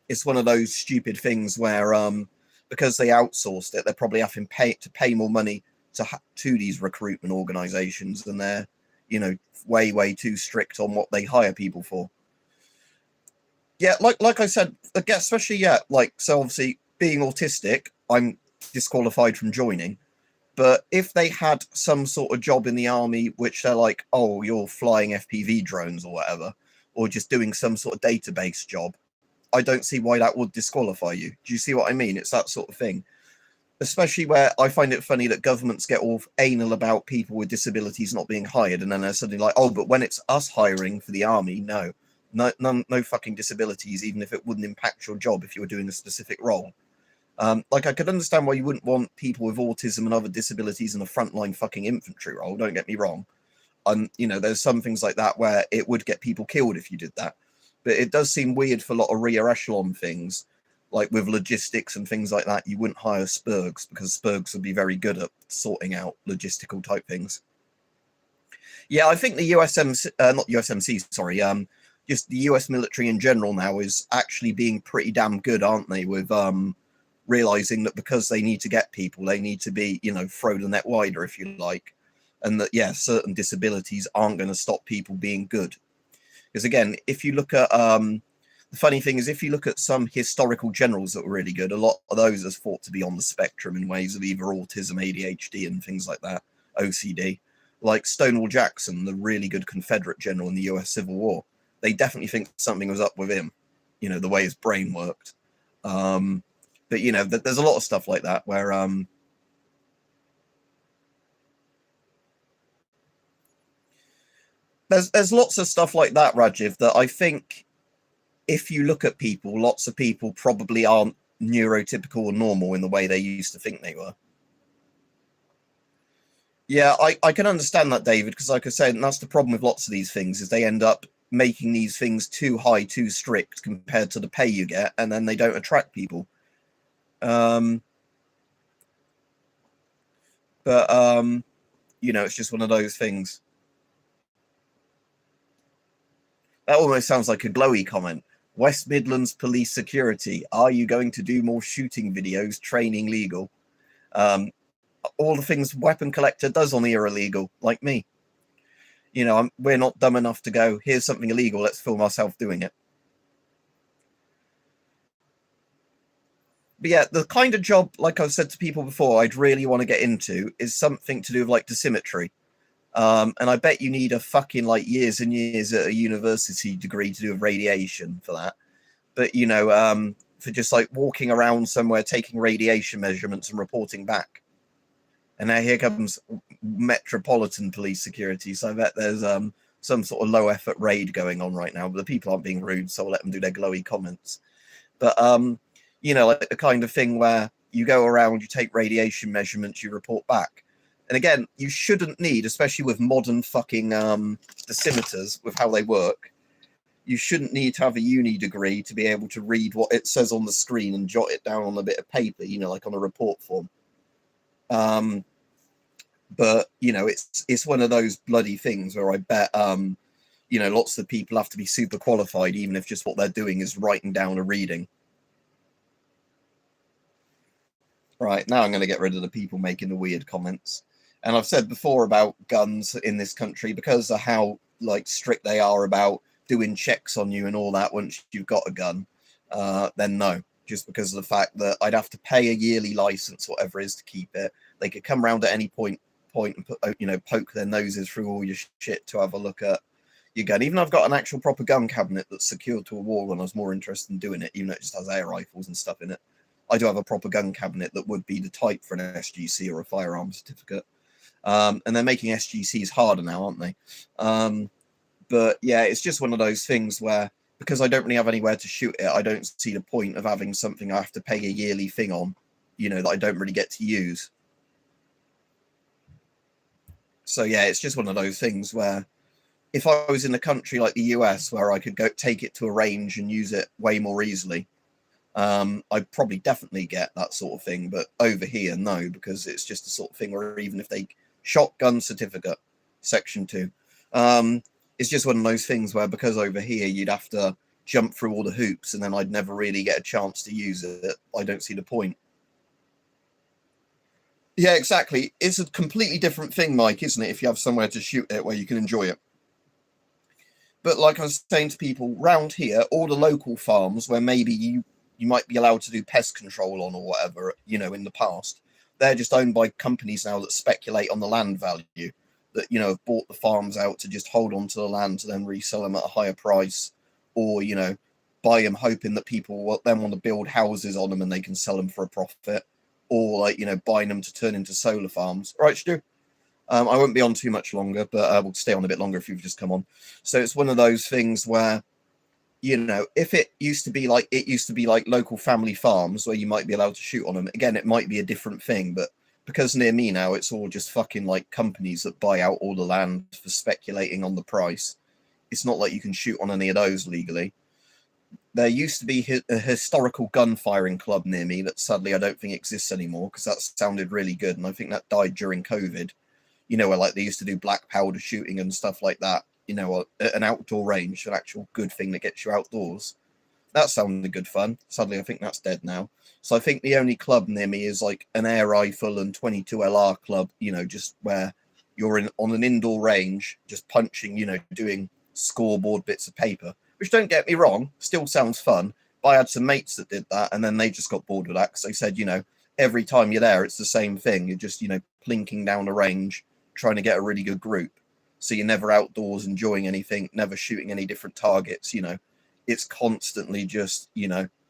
it's one of those stupid things where because they outsourced it, they're probably having to pay more money to these recruitment organizations, and they're, you know, way too strict on what they hire people for. Yeah, like I said, especially, yeah, like, so obviously being autistic, I'm disqualified from joining. But if they had some sort of job in the army, which they're like, oh, you're flying FPV drones or whatever, or just doing some sort of database job, I don't see why that would disqualify you. Do you see what I mean? It's that sort of thing. Especially where I find it funny that governments get all anal about people with disabilities not being hired, and then they're suddenly like, oh, but when it's us hiring for the army, no fucking disabilities, even if it wouldn't impact your job if you were doing a specific role. Like, I could understand why you wouldn't want people with autism and other disabilities in a frontline fucking infantry role, don't get me wrong. You know, there's some things like that where it would get people killed if you did that. But it does seem weird for a lot of rear echelon things, like with logistics and things like that. You wouldn't hire Spurgs, because Spurgs would be very good at sorting out logistical type things. Yeah, I think the USMC, not USMC, sorry, just the US military in general now is actually being pretty damn good, aren't they, with realizing that because they need to get people, they need to be, you know, throw the net wider, if you like, and that, yeah, certain disabilities aren't going to stop people being good. Because again, if you look at the funny thing is, if you look at some historical generals that were really good, a lot of those are thought to be on the spectrum in ways of either autism, ADHD, and things like that, OCD. Like Stonewall Jackson, the really good Confederate general in the US Civil War, they definitely think something was up with him, you know, the way his brain worked. But, you know, there's a lot of stuff like that where there's lots of stuff like that, Rajiv, that I think if you look at people, lots of people probably aren't neurotypical or normal in the way they used to think they were. Yeah, I can understand that, David, because like I said, and that's the problem with lots of these things, is they end up making these things too high, too strict compared to the pay you get, and then they don't attract people. But you know, it's just one of those things. That almost sounds like a glowy comment. West Midlands Police Security, are you going to do more shooting videos, training legal? All the things Weapon Collector does on here are illegal, like me. You know, we're not dumb enough to go, here's something illegal, let's film ourselves doing it. But yeah, the kind of job, like I've said to people before, I'd really want to get into is something to do with like dosimetry. And I bet you need a fucking like years and years at a university degree to do with radiation for that. But, you know, for just like walking around somewhere, taking radiation measurements and reporting back. And now here comes Metropolitan Police Security. So I bet there's some sort of low effort raid going on right now, but the people aren't being rude, so I'll let them do their glowy comments. But, you know, like the kind of thing where you go around, you take radiation measurements, you report back. And again, you shouldn't need, especially with modern fucking dosimeters, with how they work, you shouldn't need to have a uni degree to be able to read what it says on the screen and jot it down on a bit of paper, you know, like on a report form. But, you know, it's one of those bloody things where I bet, you know, lots of people have to be super qualified, even if just what they're doing is writing down a reading. Right, now I'm going to get rid of the people making the weird comments. And I've said before about guns in this country, because of how like strict they are about doing checks on you and all that once you've got a gun, then no. Just because of the fact that I'd have to pay a yearly license, whatever it is, to keep it. They could come around at any point and put, poke their noses through all your shit to have a look at your gun. Even I've got an actual proper gun cabinet that's secured to a wall, and I was more interested in doing it, even though it just has air rifles and stuff in it. I do have a proper gun cabinet that would be the type for an SGC or a firearm certificate. And they're making SGCs harder now, aren't they? But yeah, it's just one of those things where, because I don't really have anywhere to shoot it, I don't see the point of having something I have to pay a yearly thing on, that I don't really get to use. So yeah, it's just one of those things where if I was in a country like the US where I could go take it to a range and use it way more easily, I'd probably definitely get that sort of thing. But over here, no, because it's just the sort of thing where even if they shotgun certificate, section 2, it's just one of those things where, because over here you'd have to jump through all the hoops and then I'd never really get a chance to use it. I don't see the point. Yeah, exactly. It's a completely different thing, Mike, isn't it, if you have somewhere to shoot it where you can enjoy it. But like I was saying to people, round here, all the local farms where maybe you might be allowed to do pest control on or whatever, in the past, they're just owned by companies now that speculate on the land value, that, have bought the farms out to just hold on to the land to then resell them at a higher price, or, buy them hoping that people will then want to build houses on them and they can sell them for a profit, or like, buying them to turn into solar farms. Right, Stu? I won't be on too much longer, but we'll stay on a bit longer if you've just come on. So it's one of those things where, if it used to be like local family farms where you might be allowed to shoot on them, again, it might be a different thing. But because near me now, it's all just fucking like companies that buy out all the land for speculating on the price. It's not like you can shoot on any of those legally. There used to be a historical gun firing club near me that sadly I don't think exists anymore, because that sounded really good. And I think that died during COVID, where like they used to do black powder shooting and stuff like that, an outdoor range, an actual good thing that gets you outdoors. That sounded good fun. Sadly, I think that's dead now. So I think the only club near me is like an air rifle and 22 LR club, just where you're on an indoor range, just punching, doing scoreboard bits of paper, which, don't get me wrong, still sounds fun. But I had some mates that did that, and then they just got bored with that, because they said, every time you're there, it's the same thing. You're just, plinking down a range, trying to get a really good group. So you're never outdoors enjoying anything, never shooting any different targets. It's constantly just,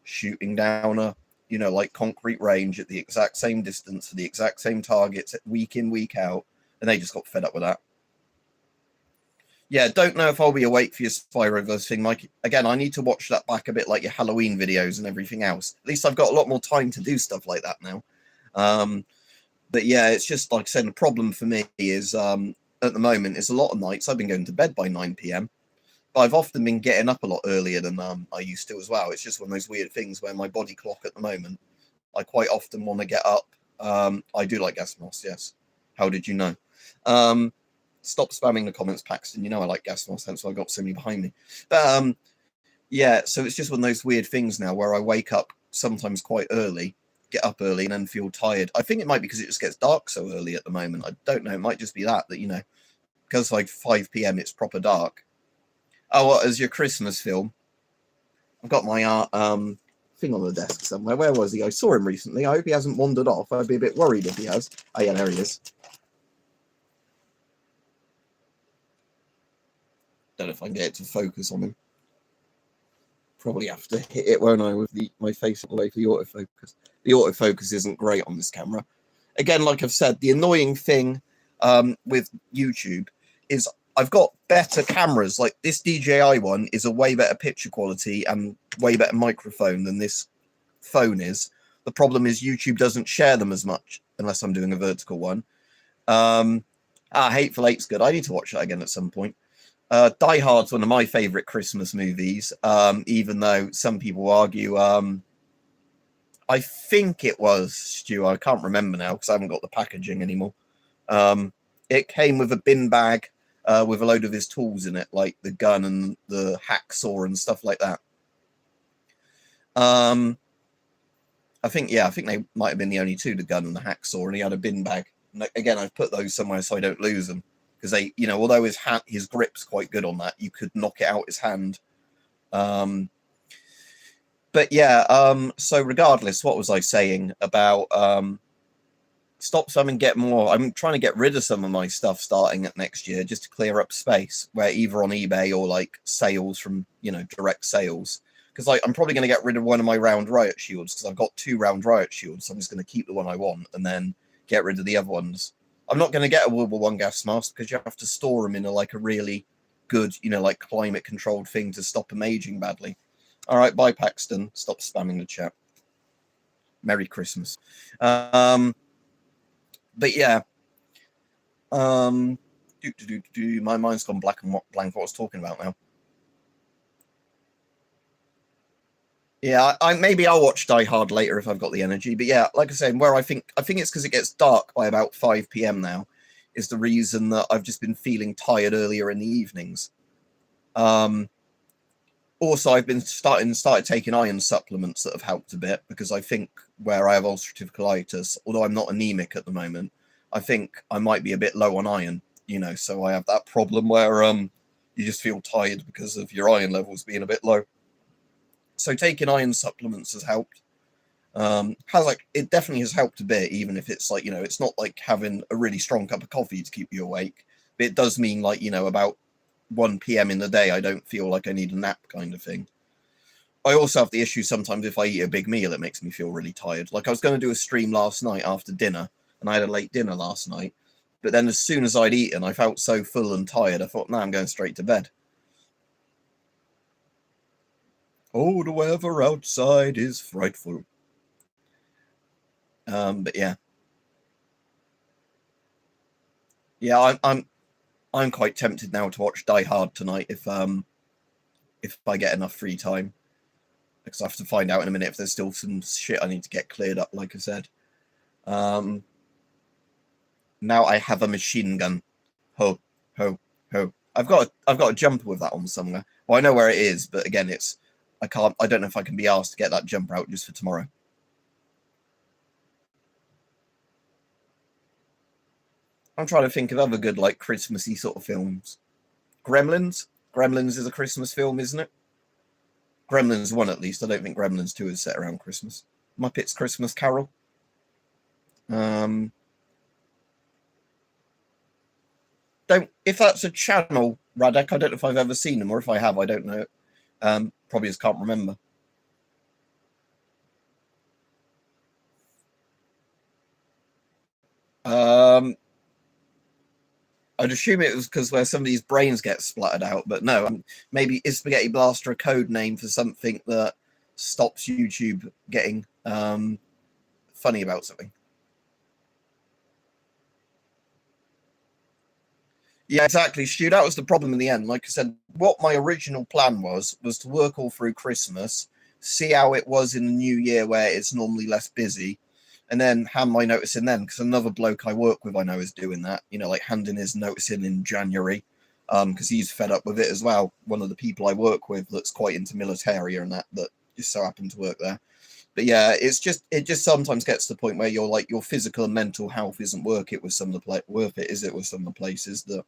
shooting down a, like concrete range at the exact same distance for the exact same targets week in, week out. And they just got fed up with that. Yeah, don't know if I'll be awake for your Spyroverse thing, Mike. Again, I need to watch that back a bit, like your Halloween videos and everything else. At least I've got a lot more time to do stuff like that now. But yeah, it's just like I said, the problem for me is at the moment is a lot of nights I've been going to bed by 9 p.m. But I've often been getting up a lot earlier than I used to as well. It's just one of those weird things where my body clock at the moment, I quite often want to get up. I do like gas masks, yes. How did you know? Stop spamming the comments, Paxton. I like gas masks, hence why I got so many behind me. But yeah, so it's just one of those weird things now where I wake up sometimes quite early, get up early, and then feel tired. I think it might be because it just gets dark so early at the moment. I don't know. It might just be that because like 5 p.m. it's proper dark. Oh, what, as your Christmas film? I've got my thing on the desk somewhere. Where was he? I saw him recently. I hope he hasn't wandered off. I'd be a bit worried if he has. Oh yeah, there he is. Don't know if I can get it to focus on him. Probably have to hit it, won't I, with my face all the way for the autofocus. The autofocus isn't great on this camera. Again, like I've said, the annoying thing with YouTube is I've got better cameras. Like this DJI one is a way better picture quality and way better microphone than this phone is. The problem is YouTube doesn't share them as much unless I'm doing a vertical one. Hateful Eight's good. I need to watch that again at some point. Die Hard's one of my favorite Christmas movies, even though some people argue. I think it was, Stu, I can't remember now because I haven't got the packaging anymore. It came with a bin bag with a load of his tools in it, like the gun and the hacksaw and stuff like that. I think they might have been the only two, the gun and the hacksaw, and he had a bin bag. again, I've put those somewhere so I don't lose them, because they, you know, although his grip's quite good on that, you could knock it out his hand. But yeah, so regardless, what was I saying about stop some and get more? I'm trying to get rid of some of my stuff starting at next year, just to clear up space, where either on eBay or like sales from, you know, direct sales. Because like I'm probably going to get rid of one of my round riot shields, because I've got 2 round riot shields, so I'm just going to keep the one I want and then get rid of the other ones. I'm not going to get a World War One gas mask, because you have to store them in a really good, you know, like climate controlled thing to stop them aging badly. All right, bye Paxton. Stop spamming the chat. Merry Christmas. But yeah, my mind's gone blank what I was talking about now. Yeah, maybe I'll watch Die Hard later if I've got the energy. But yeah, like I said, where I think it's because it gets dark by about 5 p.m. now, is the reason that I've just been feeling tired earlier in the evenings. Also, I've been started taking iron supplements that have helped a bit, because I think where I have ulcerative colitis, although I'm not anemic at the moment, I think I might be a bit low on iron, you know, so I have that problem where you just feel tired because of your iron levels being a bit low. So taking iron supplements has helped. It definitely has helped a bit, even if it's like, you know, it's not like having a really strong cup of coffee to keep you awake, but it does mean, like, you know, about 1 p.m. in the day, I don't feel like I need a nap kind of thing. I also have the issue sometimes if I eat a big meal, it makes me feel really tired. Like I was going to do a stream last night after dinner, and I had a late dinner last night, but then as soon as I'd eaten, I felt so full and tired, I thought, nah, I'm going straight to bed. Oh, the weather outside is frightful. But yeah. Yeah, I'm quite tempted now to watch Die Hard tonight if I get enough free time, because I have to find out in a minute if there's still some shit I need to get cleared up, like I said. Now I have a machine gun. Ho, ho, ho. I've got a jumper with that on somewhere. Well, I know where it is, but again, I don't know if I can be asked to get that jumper out just for tomorrow. I'm trying to think of other good, like, Christmassy sort of films. Gremlins is a Christmas film, isn't it? Gremlins 1 at least. I don't think Gremlins 2 is set around Christmas. Muppets Christmas Carol. If that's a channel, Radek, I don't know if I've ever seen them, or if I have, I don't know. Probably just can't remember. I'd assume it was because where somebody's brains get splattered out, but no. Maybe is Spaghetti Blaster a code name for something that stops YouTube getting funny about something? Yeah, exactly, Stu. That was the problem in the end. Like I said, what my original plan was to work all through Christmas, see how it was in the new year where it's normally less busy, and then hand my notice in then, because another bloke I work with I know is doing that, you know, like handing his notice in January, because he's fed up with it as well. One of the people I work with that's quite into military and that just so happened to work there. But yeah, it just sometimes gets to the point where you're like, your physical and mental health isn't worth it with some of the places that,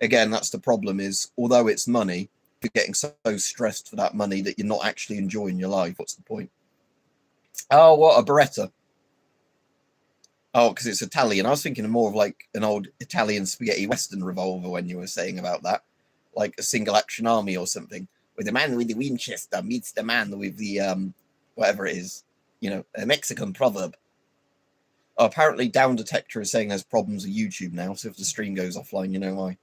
again, that's the problem, is although it's money, you're getting so stressed for that money that you're not actually enjoying your life. What's the point? Oh, what, a Beretta? Oh, because it's Italian. I was thinking of more of like an old Italian spaghetti western revolver when you were saying about that, like a single action army or something, where the man with the Winchester meets the man with the whatever it is, you know, a Mexican proverb. Oh, apparently Down Detector is saying there's problems with YouTube now, so if the stream goes offline, you know why.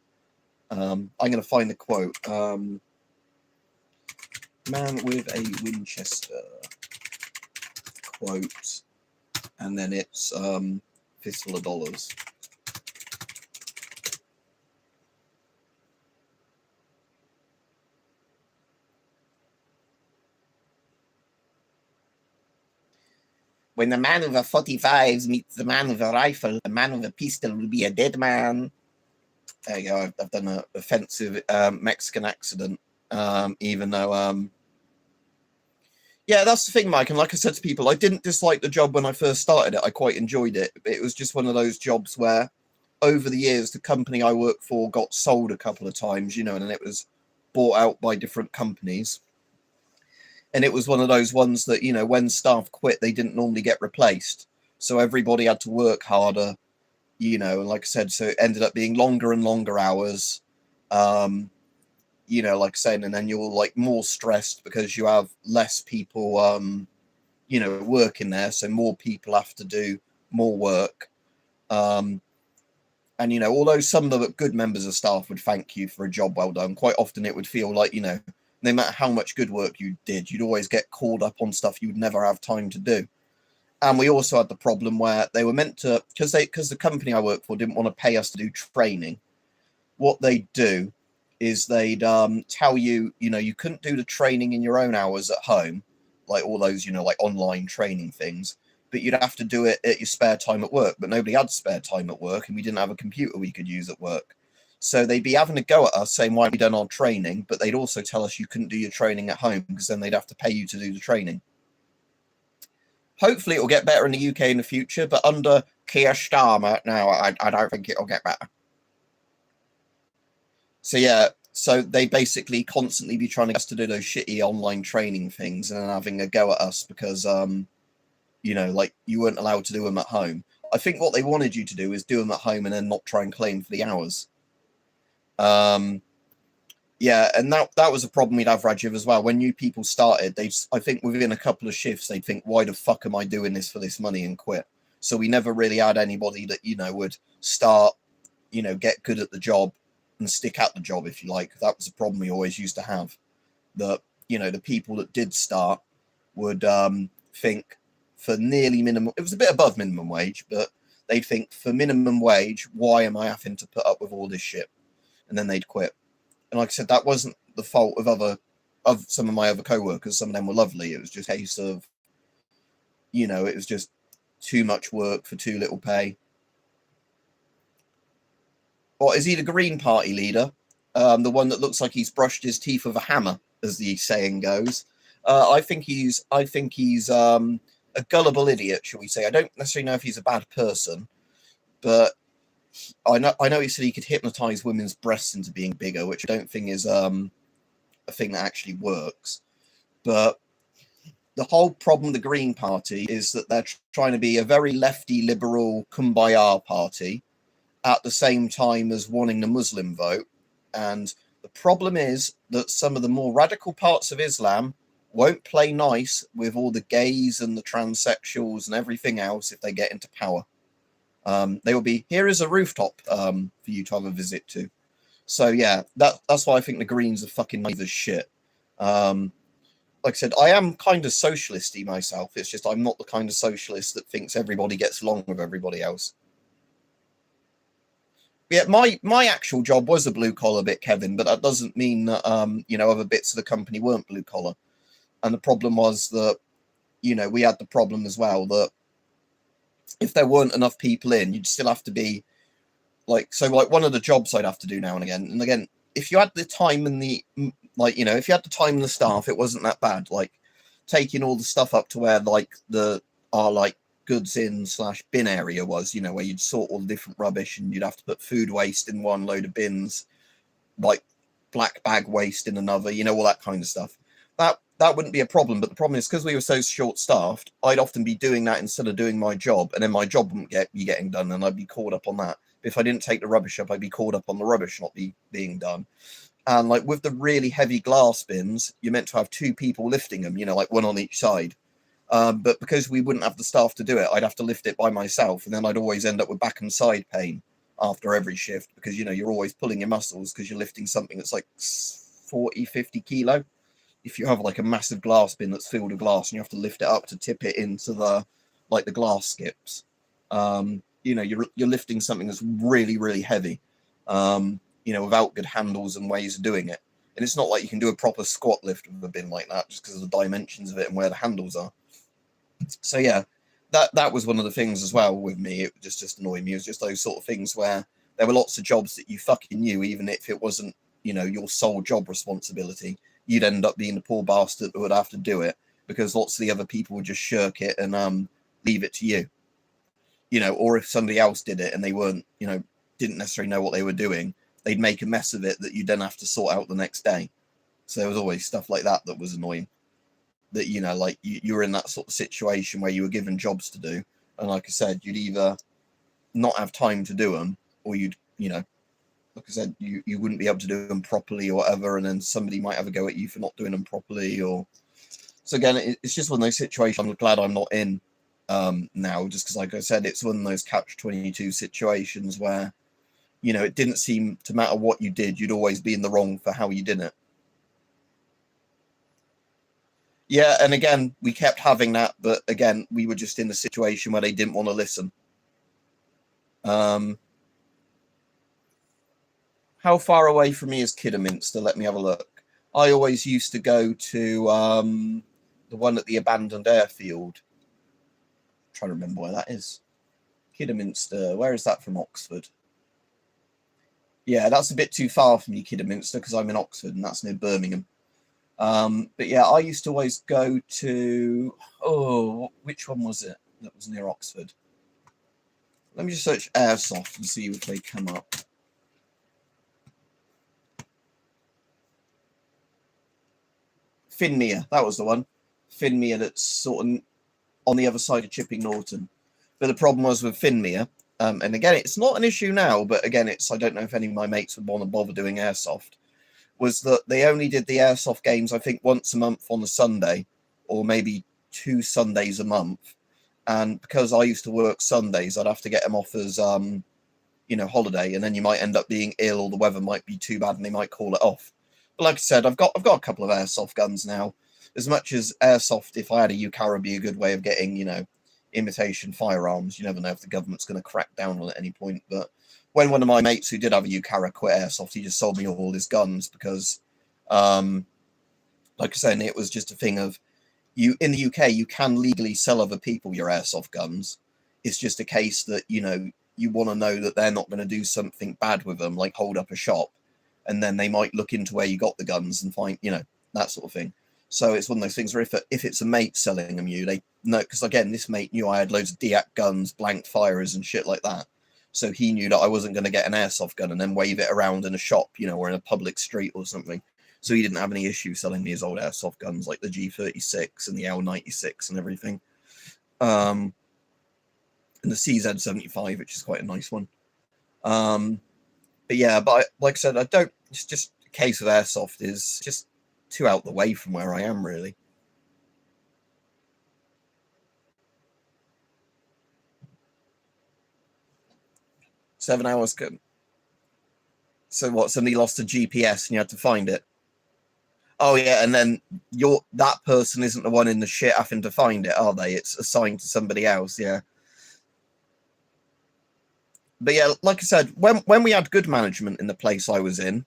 I'm going to find the quote. Man with a Winchester quote, and then it's fistful of dollars. When the man with a 45 meets the man with a rifle, the man with a pistol will be a dead man. There you go. I've done an offensive Mexican accent, even though Yeah, that's the thing, Mike. And like I said to people, I didn't dislike the job when I first started it. I quite enjoyed it. It was just one of those jobs where over the years, the company I worked for got sold a couple of times, and then it was bought out by different companies. And it was one of those ones that, when staff quit, they didn't normally get replaced. So everybody had to work harder, and like I said, so it ended up being longer and longer hours. Like saying, and then you're like more stressed because you have less people, working there. So more people have to do more work. And, although some of the good members of staff would thank you for a job well done, quite often it would feel like, no matter how much good work you did, you'd always get called up on stuff you would never have time to do. And we also had the problem where they were meant to, because the company I worked for didn't want to pay us to do training. What they'd do is they'd tell you, you couldn't do the training in your own hours at home, like all those, like online training things, but you'd have to do it at your spare time at work. But nobody had spare time at work, and we didn't have a computer we could use at work. So they'd be having a go at us saying, why have we done our training? But they'd also tell us you couldn't do your training at home because then they'd have to pay you to do the training. Hopefully it'll get better in the UK in the future, but under Keir Starmer now, I don't think it'll get better. So yeah, so they basically constantly be trying to get us to do those shitty online training things and then having a go at us because, like you weren't allowed to do them at home. I think what they wanted you to do is do them at home and then not try and claim for the hours. Yeah, and that was a problem we'd have, Rajiv, as well. When new people started, I think within a couple of shifts, they'd think, why the fuck am I doing this for this money, and quit. So we never really had anybody that, would start, get good at the job and stick at the job, if you like. That was a problem we always used to have. That, the people that did start would think for nearly minimum, it was a bit above minimum wage, but they'd think for minimum wage, why am I having to put up with all this shit? And then they'd quit. And like I said, that wasn't the fault of some of my other co-workers. Some of them were lovely. It was just a case of, it was just too much work for too little pay. Or is he the Green Party leader? The one that looks like he's brushed his teeth with a hammer, as the saying goes. I think he's a gullible idiot, shall we say. I don't necessarily know if he's a bad person, but I know he said he could hypnotize women's breasts into being bigger, which I don't think is a thing that actually works. But the whole problem with the Green Party is that they're trying to be a very lefty, liberal, kumbaya party at the same time as wanting the Muslim vote. And the problem is that some of the more radical parts of Islam won't play nice with all the gays and the transsexuals and everything else if they get into power. They will be, here is a rooftop for you to have a visit to. So yeah, that's why I think the Greens are fucking naive as shit. Like I said, I am kind of socialisty myself. It's just I'm not the kind of socialist that thinks everybody gets along with everybody else. Yeah, my actual job was a blue collar bit, Kevin, but that doesn't mean that other bits of the company weren't blue collar. And the problem was that we had the problem as well that if there weren't enough people in, you'd still have to be like one of the jobs I'd have to do now and again, if you had the time and the if you had the time and the staff, it wasn't that bad. Like taking all the stuff up to where our goods in / bin area was, where you'd sort all the different rubbish and you'd have to put food waste in one load of bins, like black bag waste in another, all that kind of stuff. That wouldn't be a problem, but the problem is because we were so short-staffed, I'd often be doing that instead of doing my job, and then my job wouldn't be getting done, and I'd be caught up on that. If I didn't take the rubbish up, I'd be caught up on the rubbish not being done. And with the really heavy glass bins, you're meant to have 2 people lifting them, one on each side. But because we wouldn't have the staff to do it, I'd have to lift it by myself, and then I'd always end up with back and side pain after every shift because, you're always pulling your muscles because you're lifting something that's like 40, 50 kilo. If you have like a massive glass bin that's filled with glass and you have to lift it up to tip it into the glass skips, you're lifting something that's really, really heavy, without good handles and ways of doing it. And it's not like you can do a proper squat lift with a bin like that just because of the dimensions of it and where the handles are. So yeah, that was one of the things as well with me. It just annoyed me. It was just those sort of things where there were lots of jobs that you fucking knew, even if it wasn't, your sole job responsibility. You'd end up being the poor bastard that would have to do it. because lots of the other people would just shirk it and leave it to you. You know, or if somebody else did it and they weren't, you know, didn't necessarily know what they were doing, they'd make a mess of it that you then have to sort out the next day. So there was always stuff like that that was annoying. That, you know, like you were in that sort of situation where you were given jobs to do, and like I said, you'd either not have time to do them, or you'd, you know, like I said, you wouldn't be able to do them properly or whatever, and then somebody might have a go at you for not doing them properly. Or so again, it's just one of those situations I'm glad I'm not in now, just because, like I said, it's one of those catch-22 situations where, you know, it didn't seem to matter what you did, you'd always be in the wrong for how you did it. Yeah, and again, we kept having that, but again, we were just in a situation where they didn't want to listen. How far away from me is Kidderminster? Let me have a look. I always used to go to the one at the abandoned airfield. I'm trying to remember where that is. Kidderminster, where is that from Oxford? Yeah, that's a bit too far from you, Kidderminster, because I'm in Oxford, and that's near Birmingham. But yeah, I used to always go to, which one was it that was near Oxford? Let me just search airsoft and see if they come up. Finmere, that was the one. Finmere, that's sort of on the other side of Chipping Norton. But the problem was with Finmere, and again, it's not an issue now, but again, I don't know if any of my mates would want to bother doing airsoft, was that they only did the airsoft games, I think, once a month on a Sunday, or maybe 2 Sundays a month. And because I used to work Sundays, I'd have to get them off as, you know, holiday, and then you might end up being ill, or the weather might be too bad, and they might call it off. But like I said, I've got a couple of airsoft guns now. As much as airsoft, if I had a UCAR, would be a good way of getting, you know, imitation firearms. You never know if the government's going to crack down on it at any point. But when one of my mates who did have a UCAR quit airsoft, he just sold me all his guns because, like I said, it was just a thing of, you in the UK, you can legally sell other people your airsoft guns. It's just a case that, you know, you want to know that they're not going to do something bad with them, like hold up a shop, and then they might look into where you got the guns and find, you know, that sort of thing. So it's one of those things where if it's a mate selling them you, they know, because again, this mate knew I had loads of DIAC guns, blank firers and shit like that. So he knew that I wasn't going to get an airsoft gun and then wave it around in a shop, you know, or in a public street or something. So he didn't have any issue selling me his old airsoft guns, like the G36 and the L96 and everything. And the CZ75, which is quite a nice one. But yeah, but like I said, it's just a case of airsoft is just too out the way from where I am, really. Seven hours. So what, somebody lost a GPS and you had to find it? Oh yeah, and then that person isn't the one in the shit having to find it, are they? It's assigned to somebody else, yeah. But yeah, like I said, when we had good management in the place I was in,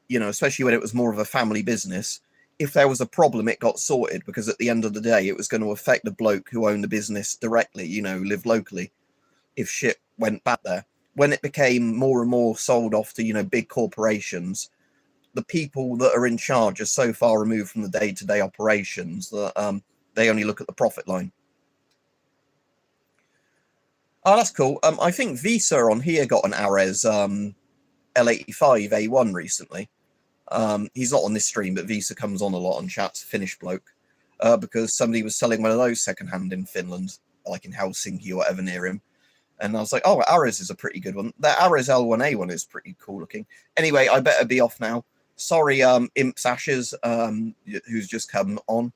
you know, especially when it was more of a family business, if there was a problem, it got sorted, because at the end of the day, it was going to affect the bloke who owned the business directly, you know, lived locally, if shit went bad there. When it became more and more sold off to, you know, big corporations, the people that are in charge are so far removed from the day-to-day operations that they only look at the profit line. Oh, that's cool. I think Visa on here got an Ares L85 A1 recently. He's not on this stream, but Visa comes on a lot on chats, Finnish bloke, because somebody was selling one of those secondhand in Finland, like in Helsinki or whatever near him. And I was like, oh, Ares is a pretty good one. The Ares L1A1 is pretty cool looking. Anyway, I better be off now. Sorry, Imps Ashes, who's just come on.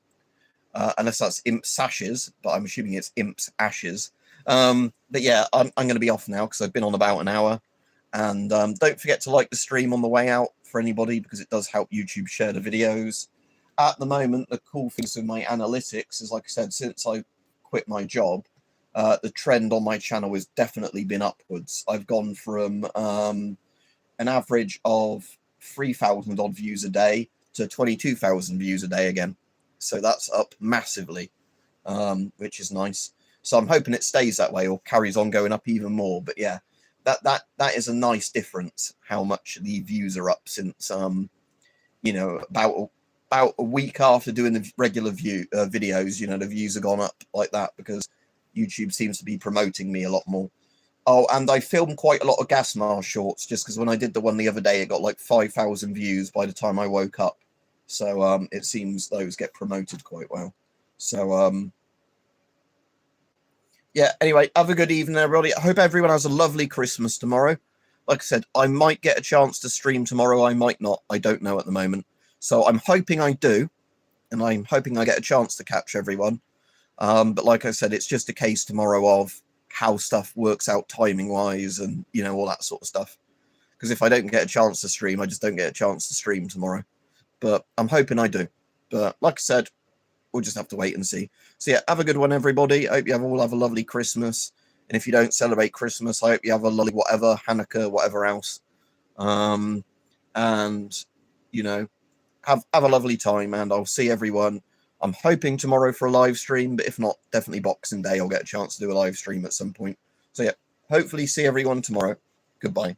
Unless that's Imps Ashes, but I'm assuming it's Imps Ashes. But yeah, I'm going to be off now because I've been on about an hour. And don't forget to like the stream on the way out for anybody, because it does help YouTube share the videos. At the moment, the cool things with my analytics is, like I said, since I quit my job, the trend on my channel has definitely been upwards. I've gone from an average of 3,000 odd views a day to 22,000 views a day again. So that's up massively, which is nice. So I'm hoping it stays that way or carries on going up even more. But yeah, that is a nice difference, how much the views are up since, you know, about about a week after doing the regular videos, you know, the views have gone up like that because YouTube seems to be promoting me a lot more. Oh, and I filmed quite a lot of gas mask shorts just because when I did the one the other day, it got like 5,000 views by the time I woke up. So it seems those get promoted quite well. So yeah, anyway, have a good evening, everybody. I hope everyone has a lovely Christmas tomorrow. Like I said, I might get a chance to stream tomorrow. I might not. I don't know at the moment. So I'm hoping I do. And I'm hoping I get a chance to catch everyone. But like I said, it's just a case tomorrow of how stuff works out timing-wise and, you know, all that sort of stuff. Because if I don't get a chance to stream, I just don't get a chance to stream tomorrow. But I'm hoping I do. But like I said, we'll just have to wait and see. So yeah, have a good one, everybody. I hope you all have a lovely Christmas. And if you don't celebrate Christmas, I hope you have a lovely whatever, Hanukkah, whatever else. And, you know, have a lovely time, and I'll see everyone. I'm hoping tomorrow for a live stream, but if not, definitely Boxing Day. I'll get a chance to do a live stream at some point. So yeah, hopefully see everyone tomorrow. Goodbye.